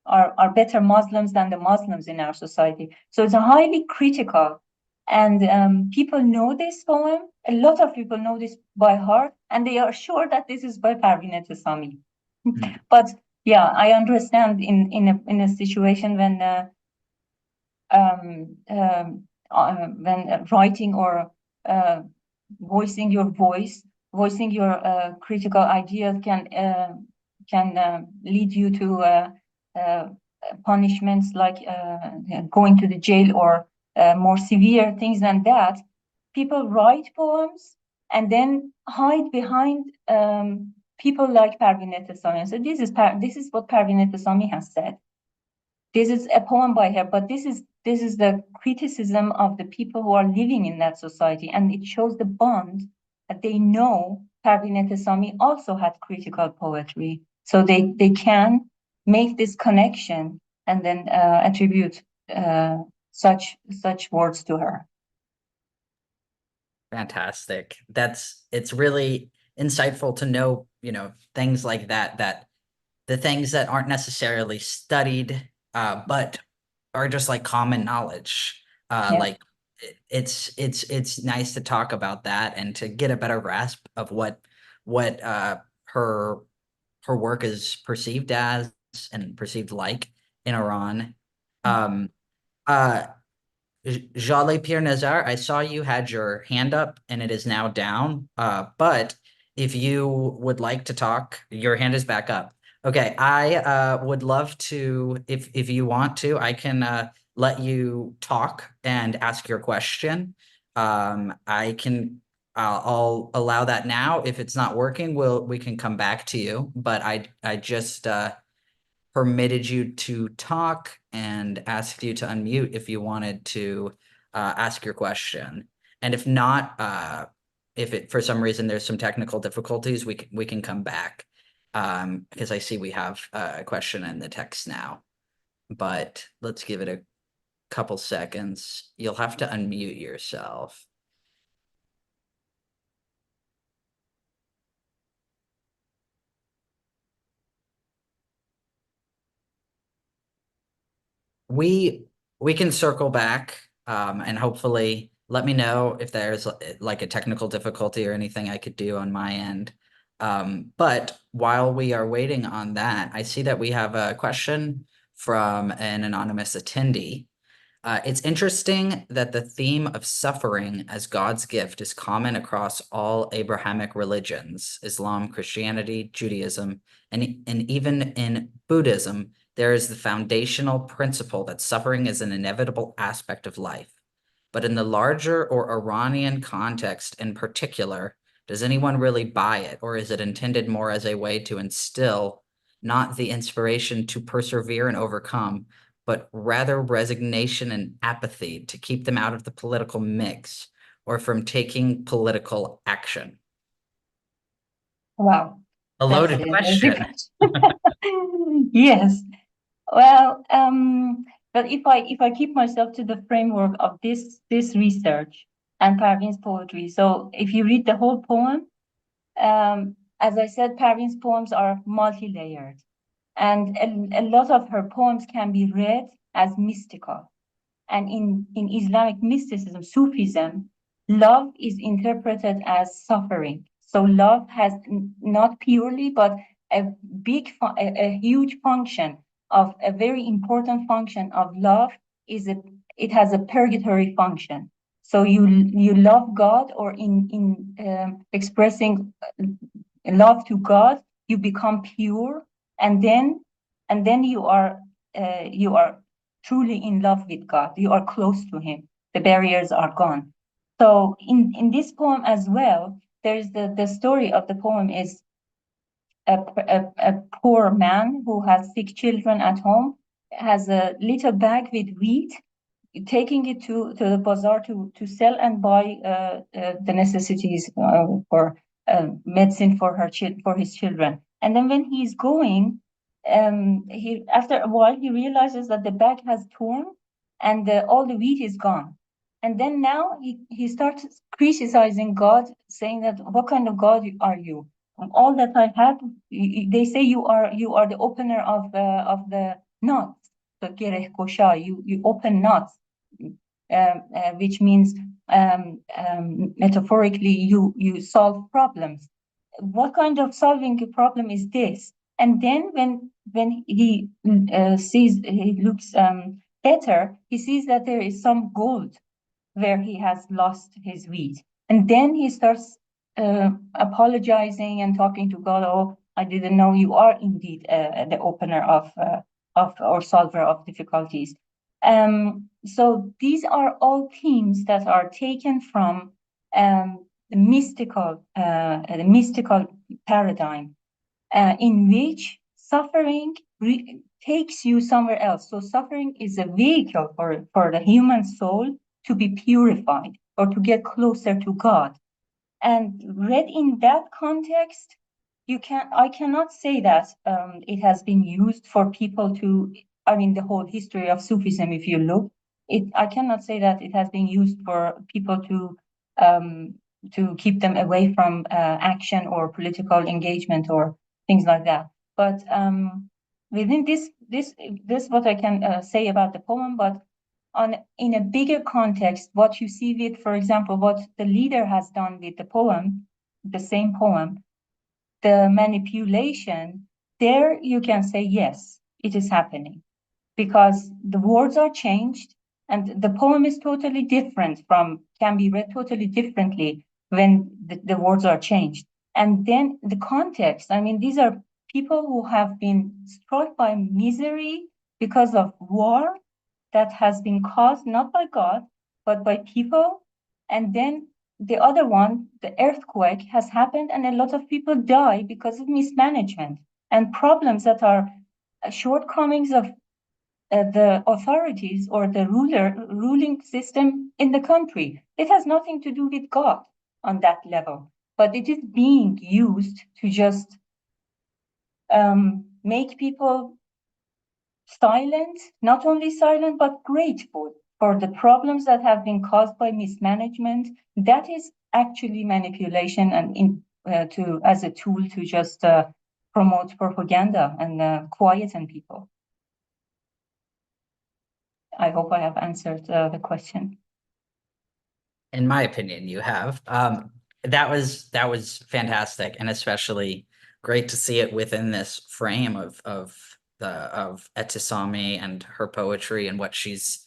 are better Muslims than the Muslims in our society. So it's a highly critical. And people know this poem. A lot of people know this by heart, and they are sure that this is by Parvin Etesami. But yeah, I understand in a situation when writing or voicing your voice, voicing your critical ideas can lead you to punishments like going to the jail or more severe things than that. People write poems and then hide behind people like Parvin Etesami. So this is what Parvin Etesami has said. This is a poem by her, but this is the criticism of the people who are living in that society, and it shows the bond that they know Parvin Etesami also had critical poetry, so they can make this connection and then attribute such words to her. Fantastic. It's really insightful to know, things like that the things that aren't necessarily studied, but are just like common knowledge. Yeah. Like it's nice to talk about that and to get a better grasp of what her work is perceived as and perceived like in Iran. Um, Jale Pierre Nazar, I saw you had your hand up and it is now down. But if you would like to talk, your hand is back up. Okay, I would love to, if you want to, I can let you talk and ask your question. I'll allow that now. If it's not working, we can come back to you. But I just permitted you to talk and asked you to unmute if you wanted to ask your question. And if not, if it for some reason there's some technical difficulties, we can come back because I see we have a question in the text now. But let's give it a couple seconds. You'll have to unmute yourself. We can circle back and hopefully let me know if there's like a technical difficulty or anything I could do on my end. But while we are waiting on that, I see that we have a question from an anonymous attendee. It's interesting that the theme of suffering as God's gift is common across all Abrahamic religions, Islam, Christianity, Judaism, and even in Buddhism. There is the foundational principle that suffering is an inevitable aspect of life. But in the larger or Iranian context in particular, does anyone really buy it, or is it intended more as a way to instill not the inspiration to persevere and overcome, but rather resignation and apathy to keep them out of the political mix or from taking political action? Wow. A That's loaded a question. Yes. Well, but if I keep myself to the framework of this research and Parvin's poetry, so if you read the whole poem, as I said, Parvin's poems are multi-layered, and a lot of her poems can be read as mystical. And in Islamic mysticism, Sufism, love is interpreted as suffering. So love has not purely, but a a huge function of a very important function of love it has a purgatory function. So you love God, or in expressing love to God, you become pure, and then you are truly in love with God. You are close to Him. The barriers are gone. So in this poem as well, there is the story of the poem is a poor man who has 6 children at home, has a little bag with wheat, taking it to the bazaar to sell and buy the necessities for medicine for for his children. And then when he's going, he after a while he realizes that the bag has torn and all the wheat is gone. And then now he starts criticizing God, saying that what kind of God are you? All that I had, they say you are the opener of the knots, the gereh kosha. You open knots, which means metaphorically you solve problems. What kind of solving a problem is this? And then when he he looks better, he sees that there is some gold where he has lost his wheat. And then he starts apologizing and talking to God. Oh, I didn't know you are indeed the opener of or solver of difficulties. So these are all themes that are taken from the mystical paradigm, in which suffering takes you somewhere else. So suffering is a vehicle for the human soul to be purified or to get closer to God. And read in that context, I cannot say that it has been used for people to, I mean, the whole history of Sufism, if you look, I cannot say that it has been used for people to keep them away from action or political engagement or things like that. But within this what I can say about the poem. But in a bigger context, what you see with, for example, what the leader has done with the poem, the same poem, the manipulation, there you can say, yes, it is happening, because the words are changed and the poem is totally different can be read totally differently when the words are changed. And then the context, I mean, these are people who have been struck by misery because of war that has been caused not by God, but by people. And then the other one, the earthquake has happened, and a lot of people die because of mismanagement and problems that are shortcomings of the authorities or the ruling system in the country. It has nothing to do with God on that level, but it is being used to just make people silent, not only silent, but grateful for the problems that have been caused by mismanagement. That is actually manipulation and as a tool to just promote propaganda and quieten people. I hope I have answered the question. In my opinion, you have. That was fantastic, and especially great to see it within this frame of Etesami and her poetry and what she's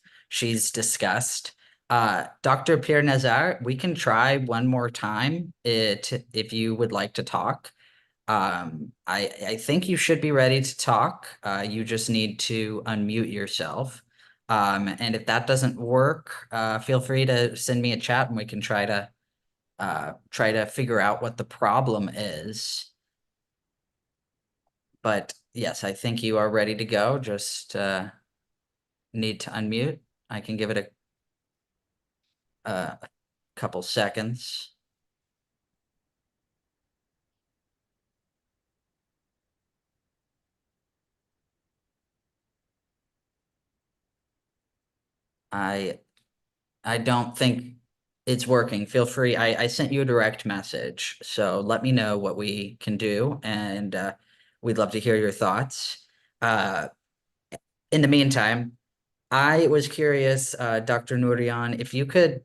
discussed. Dr. Pierre Nazar, we can try one more time if you would like to talk. I think you should be ready to talk. You just need to unmute yourself. And if that doesn't work, feel free to send me a chat and we can try to figure out what the problem is. But yes, I think you are ready to go. Just need to unmute. I can give it a couple seconds. I don't think it's working. Feel free. I sent you a direct message, so let me know what we can do, and we'd love to hear your thoughts. In the meantime, I was curious, Dr. Noorian, if you could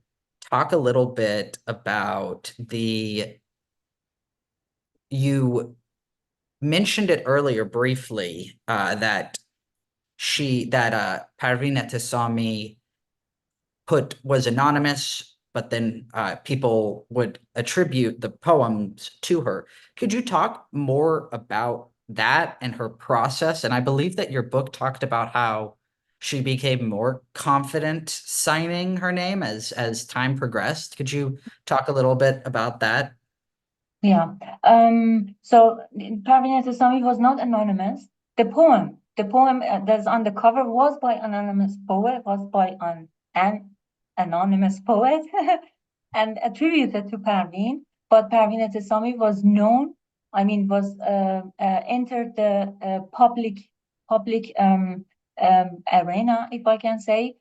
talk a little bit about you mentioned it earlier briefly, that Parvin Etesami was anonymous, but then people would attribute the poems to her. Could you talk more about that and her process? And I believe that your book talked about how she became more confident signing her name as time progressed. Could you talk a little bit about that? Yeah. So Parvin Etesami was not anonymous. The poem that's on the cover was by anonymous poet, was by an anonymous poet, and attributed to Parvin. But Parvin Etesami was known. I mean, was entered the public arena, if I can say,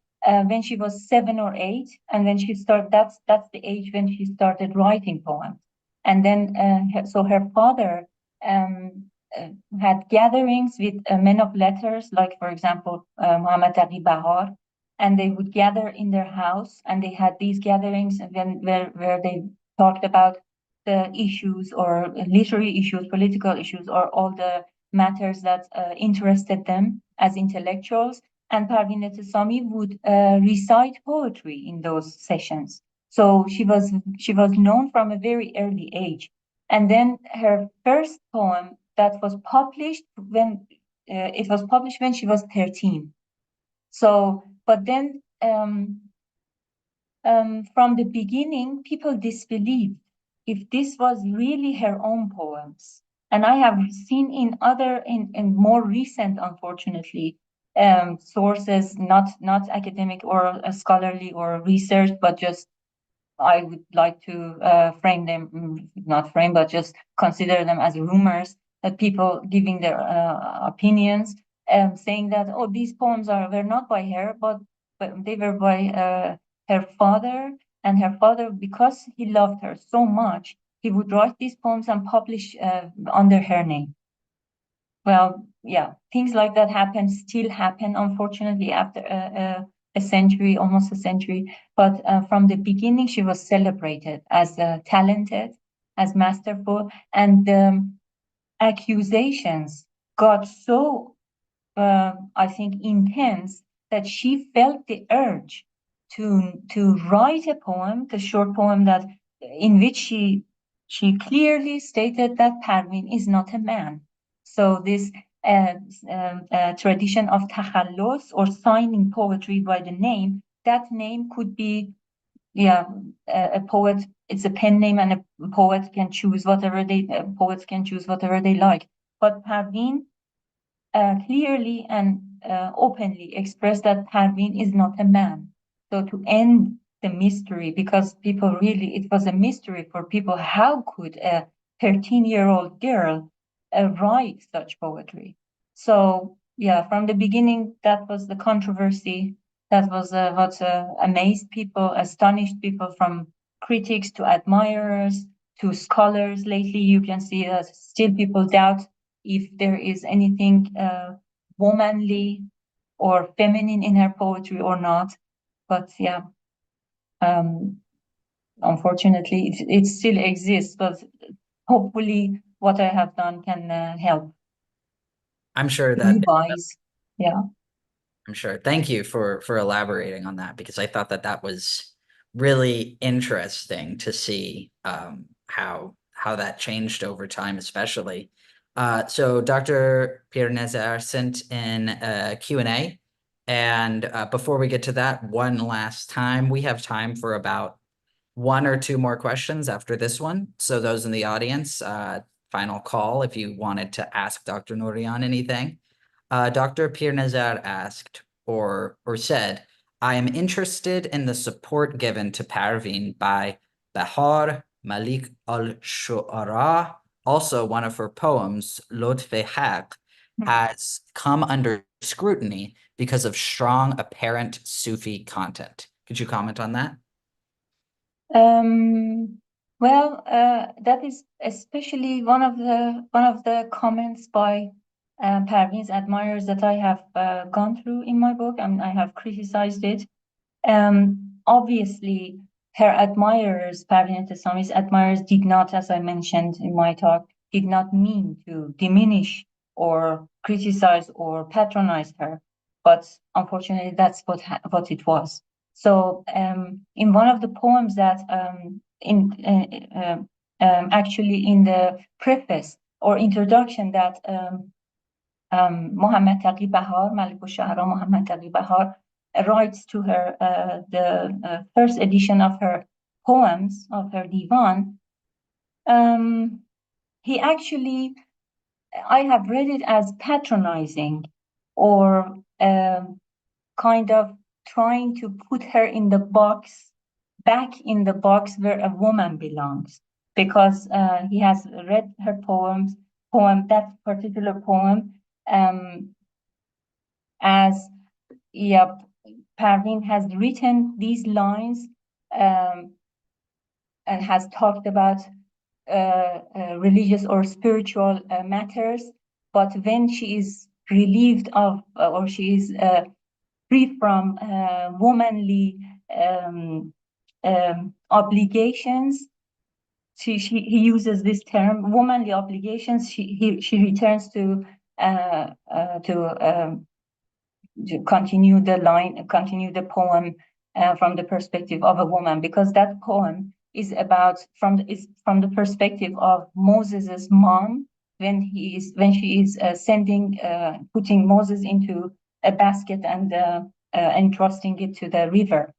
when she was 7 or 8, and when she started. That's the age when she started writing poems. And then, so her father um, had gatherings with men of letters, like, for example, Muhammad Taqi Bahar, and they would gather in their house, and they had these gatherings where they talked about the issues or literary issues, political issues, or all the matters that interested them as intellectuals. And Parvin Etesami would recite poetry in those sessions. So she was known from a very early age. And then her first poem that was published when it was published when she was 13. So, but then from the beginning, people disbelieved if this was really her own poems. And I have seen in more recent, unfortunately, sources, not academic or scholarly or research, but just I would like to frame them, not frame, but just consider them as rumors, that people giving their opinions, saying that, oh, these poems were not by her, but they were by her father. And her father, because he loved her so much, he would write these poems and publish under her name. Well, yeah, things like that still happen, unfortunately, after a century, almost a century. But from the beginning, she was celebrated as talented, as masterful, and accusations got so, I think, intense that she felt the urge to write a poem, the short poem that in which she clearly stated that Parvin is not a man. So this uh, tradition of takhallus, or signing poetry by the name, that name could be, yeah, a poet. It's a pen name, and a poet can choose whatever poets can choose whatever they like. But Parvin clearly and openly expressed that Parvin is not a man. So to end the mystery, because people really, it was a mystery for people, how could a 13-year-old girl write such poetry? So yeah, from the beginning, that was the controversy. That was what amazed people, astonished people, from critics to admirers to scholars. Lately, you can see that still people doubt if there is anything womanly or feminine in her poetry or not. But yeah, um, unfortunately, it still exists. But hopefully, what I have done can help I'm sure that revise. Yeah. I'm sure. Thank you for elaborating on that because I thought that that was really interesting to see how that changed over time, especially. So Dr. Pierre Nazar sent in a Q&A, and before we get to that, one last time, we have time for about one or two more questions after this one. So those in the audience, final call if you wanted to ask Dr. Noorian anything. Dr. Pierre Nazar asked or said, I am interested in the support given to Parvin by Bahar Malik al-Shu'ara. Also, one of her poems, Lotfe Haq, has come under scrutiny because of strong apparent Sufi content. Could you comment on that? Um, well, that is especially one of the comments by Parvin's admirers that I have gone through in my book, and I have criticized it. Obviously, her admirers, Parvin Etesami's admirers, did not, as I mentioned in my talk, did not mean to diminish or criticize or patronize her. But unfortunately, that's what it was. So in one of the poems that actually in the preface or introduction that Muhammad Taqi Bahar, Malik al-Shahra Muhammad Taqi Bahar, writes to her the first edition of her poems, of her divan. He actually, I have read it as patronizing or kind of trying to put her in the box, back in the box where a woman belongs, because he has read her that particular poem, as yeah, Parvin has written these lines and has talked about religious or spiritual matters, but when she is relieved of or she is free from womanly obligations, he uses this term, womanly obligations. She returns to continue the poem from the perspective of a woman, because that poem is from the perspective of Moses's mom when she is putting Moses into a basket and entrusting it to the river,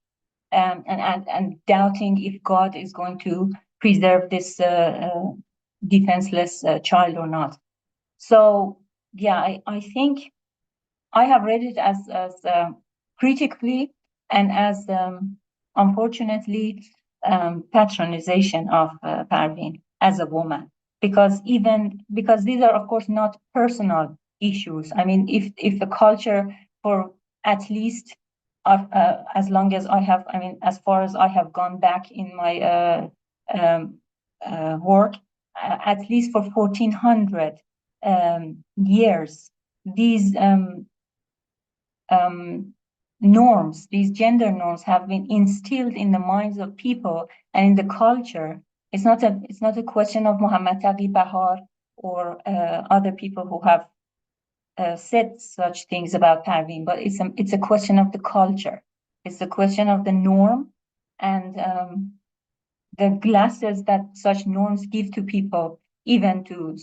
and doubting if God is going to preserve this defenseless child or not. So yeah, I think I have read it as critically and as unfortunately patronization of Parvin as a woman, because these are of course not personal issues. I mean, if the culture, for at least as long as I have, I mean, as far as I have gone back in my work, at least for 1400 years, these norms, these gender norms, have been instilled in the minds of people and in the culture. It's not a question of Muhammad Taqi Bahar or other people who have said such things about Parvin, but it's a question of the culture. It's a question of the norm and the glasses that such norms give to people, even to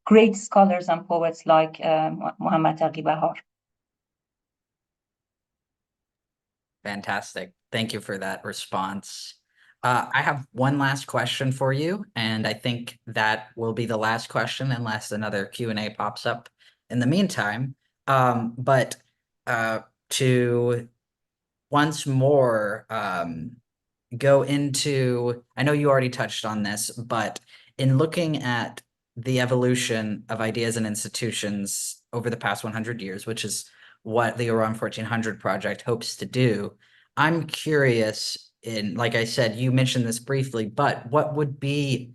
great scholars and poets like Muhammad Taqi Bahar. Fantastic. Thank you for that response. I have one last question for you, and I think that will be the last question unless another Q&A pops up in the meantime. But to once more go into, I know you already touched on this, but in looking at the evolution of ideas and institutions over the past 100 years, which is what the Iran 1400 project hopes to do, I'm curious, like I said, you mentioned this briefly, but what would be,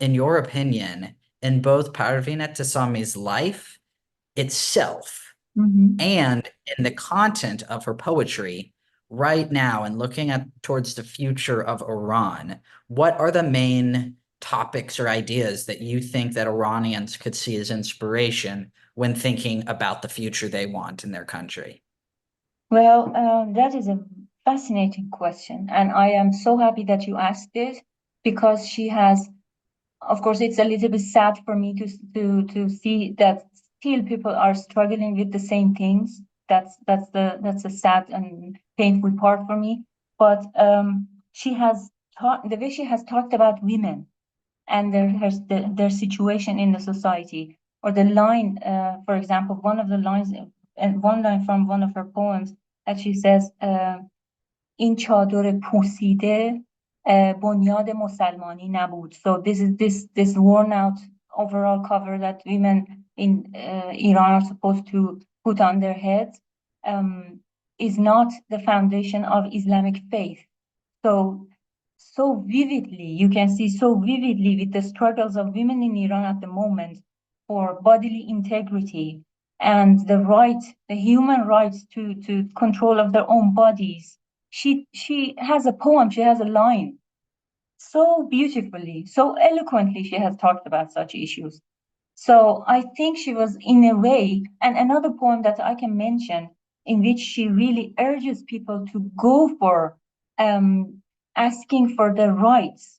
in your opinion, in both Parvin Etesami's life itself and in the content of her poetry right now, and looking towards the future of Iran, what are the main topics or ideas that you think that Iranians could see as inspiration when thinking about the future they want in their country? Well, that is a fascinating question, and I am so happy that you asked it, because she has, of course, it's a little bit sad for me to see that still people are struggling with the same things. That's a sad and painful part for me. But she has taught the way she has talked about women and their situation in the society, or the line, for example, one of the lines, and one line from one of her poems, that she says, این چادر پوسیده بنیاد مسلمانی نبود. So this worn out overall cover that women in Iran are supposed to put on their heads is not the foundation of Islamic faith. So vividly, you can see so vividly with the struggles of women in Iran at the moment for bodily integrity and the human rights to control of their own bodies. She has a poem, she has a line. So beautifully, so eloquently, she has talked about such issues. So I think she was, in a way, and another poem that I can mention in which she really urges people to go for asking for their rights.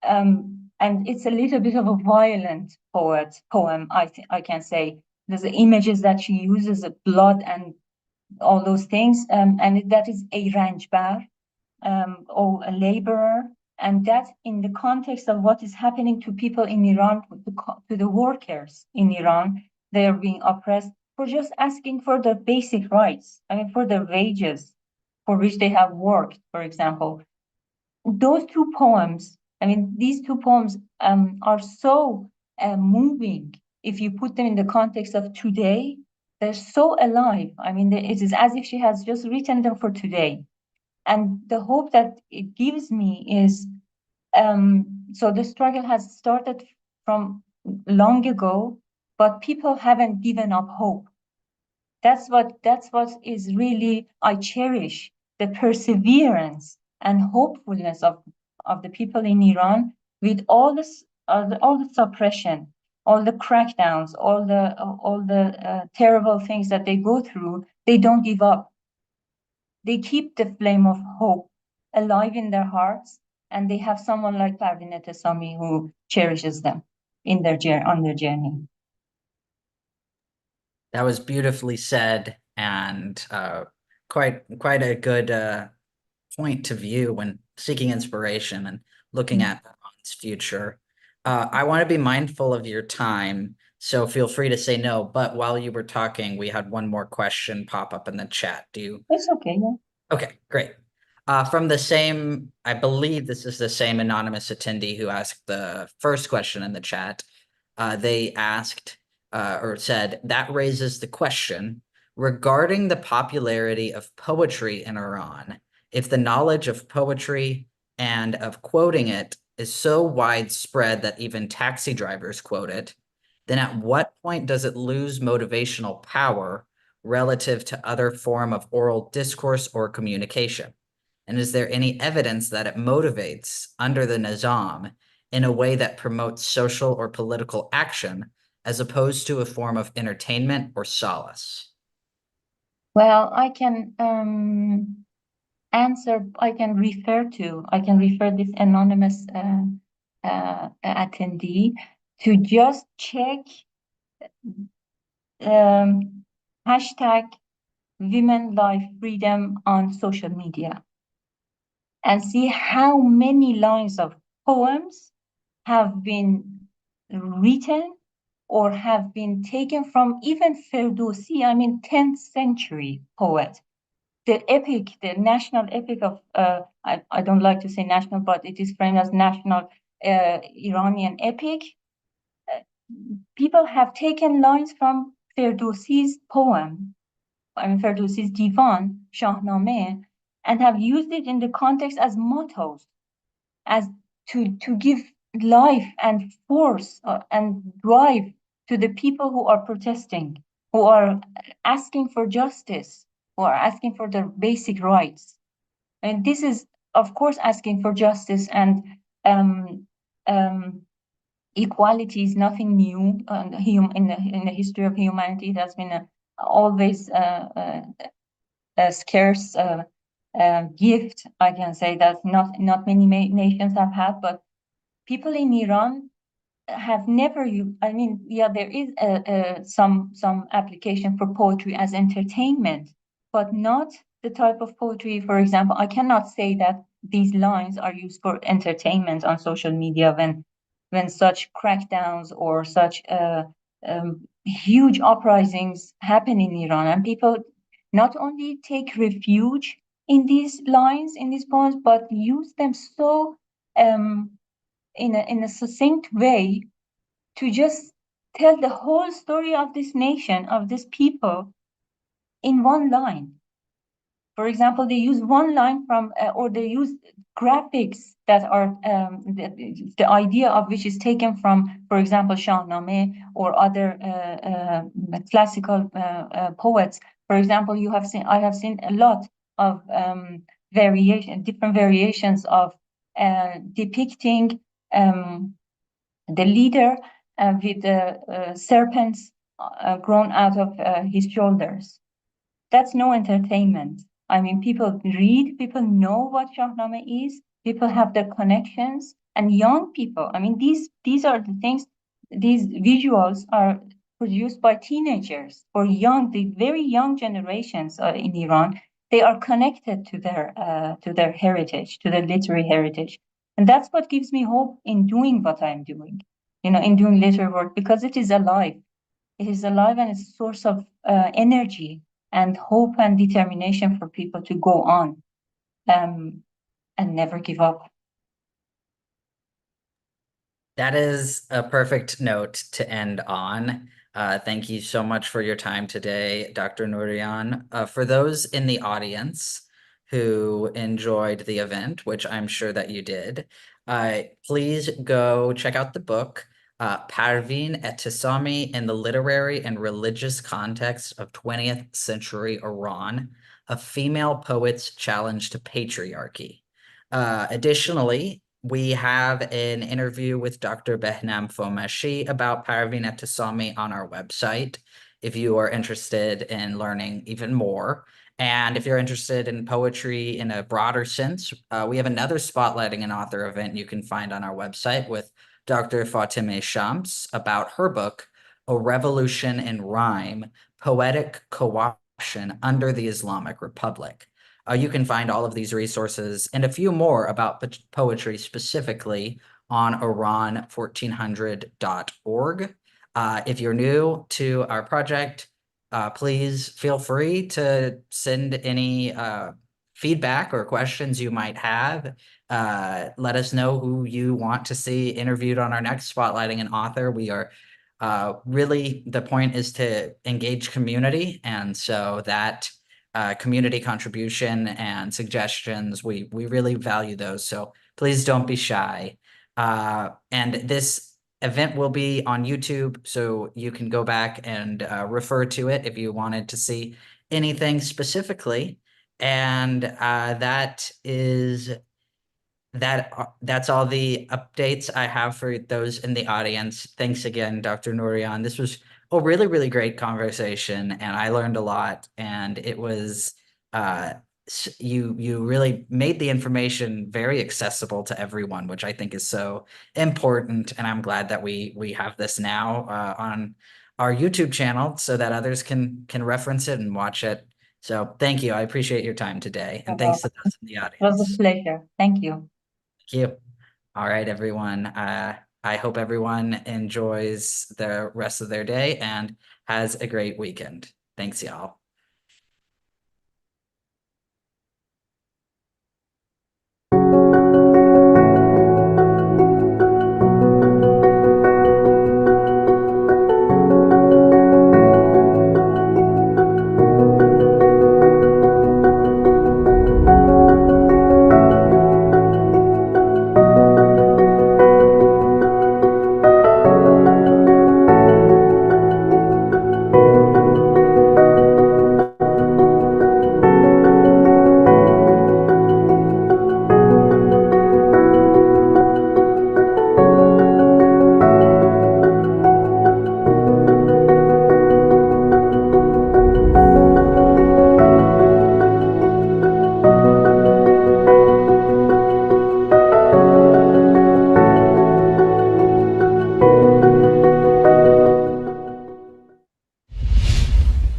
And it's a little bit of a violent poem, I can say. There's the images that she uses, blood and all those things, and that is a ranchbar, or a laborer, and that in the context of what is happening to people in Iran, to the workers in Iran, they are being oppressed for just asking for their basic rights. I mean, for their wages for which they have worked, for example. Those two poems, I mean, these two poems are so moving. If you put them in the context of today, they're so alive. I mean, it is as if she has just written them for today. And the hope that it gives me is, so the struggle has started from long ago, but people haven't given up hope. That's what is really, I cherish the perseverance and hopefulness of the people in Iran with all the suppression, all the crackdowns, all the terrible things that they go through. They don't give up. They keep the flame of hope alive in their hearts, and they have someone like Parvin Etesami who cherishes them in on their journey. That was beautifully said, and quite a good point to view when seeking inspiration and looking at Iran's future. I want to be mindful of your time, so feel free to say no. But while you were talking, we had one more question pop up in the chat. Do you? It's okay. Yeah. Okay, great. From the same, I believe this is the same anonymous attendee who asked the first question in the chat. They asked or said, that raises the question regarding the popularity of poetry in Iran. If the knowledge of poetry and of quoting it is so widespread that even taxi drivers quote it, then at what point does it lose motivational power relative to other form of oral discourse or communication? And is there any evidence that it motivates under the Nizam in a way that promotes social or political action as opposed to a form of entertainment or solace? Well, I can answer, I can refer this anonymous attendee to just check hashtag women life freedom on social media and see how many lines of poems have been written or have been taken from even Ferdowsi, I mean, 10th century poet. The epic, the national epic of, I don't like to say national, but it is framed as national Iranian epic. People have taken lines from Ferdowsi's poem, I mean, Ferdowsi's Divan, Shahnameh, and have used it in the context as mottos, as to give life and force and drive to the people who are protesting, who are asking for justice, who are asking for their basic rights. And this is, of course, asking for justice and um, um, equality is nothing new in the history of humanity. It has been always a scarce gift, I can say, that not many nations have had, but people in Iran have never used. I mean, yeah, there is some application for poetry as entertainment, but not the type of poetry. For example, I cannot say that these lines are used for entertainment on social media when such crackdowns or such huge uprisings happen in Iran, and people not only take refuge in these lines, in these poems, but use them so in a succinct way to just tell the whole story of this nation, of this people, in one line. For example, they use one line from, or they use graphics that are, the idea of which is taken from, for example, Shahnameh or other classical poets. For example, I have seen a lot of different variations of depicting the leader with the serpents grown out of his shoulders. that's no entertainment. I mean, people read, people know what Shahnameh is, people have the connections, and young people. I mean, these are the things. These visuals are produced by teenagers or the very young generations in Iran. They are connected to their heritage, to their literary heritage, and that's what gives me hope in doing what I'm doing. In doing literary work, because it is alive. It is alive, and it's a source of energy and hope and determination for people to go on um, and never give up. That is a perfect note to end on. Thank you so much for your time today, Dr. Noorian. For those in the audience who enjoyed the event, which I'm sure that you did, please go check out the book, Parvin Etesami in the Literary and Religious Context of 20th Century Iran, A Female Poet's Challenge to Patriarchy. Additionally, we have an interview with Dr. Behnam Fomashi about Parvin Etesami on our website if you are interested in learning even more. And if you're interested in poetry in a broader sense, we have another spotlighting an author event you can find on our website with Dr. Fatemeh Shams about her book, A Revolution in Rhyme, Poetic Co-option Under the Islamic Republic. You can find all of these resources and a few more about poetry specifically on Iran1400.org. If you're new to our project, please feel free to send any feedback or questions you might have. Let us know who you want to see interviewed on our next Spotlighting an Author. We are really, the point is to engage community, and so that community contribution and suggestions, we really value those. So please don't be shy. And this event will be on YouTube, so you can go back and refer to it if you wanted to see anything specifically. And that's all the updates I have for those in the audience. Thanks again, Dr. Noorian. This was a really, really great conversation, and I learned a lot. And it was you really made the information very accessible to everyone, which I think is so important. And I'm glad that we have this now on our YouTube channel so that others can reference it and watch it. So thank you. I appreciate your time today, and thanks to those in the It was a audience. pleasure. Thank you. Thank you. All right, everyone. I hope everyone enjoys the rest of their day and has a great weekend. Thanks, y'all.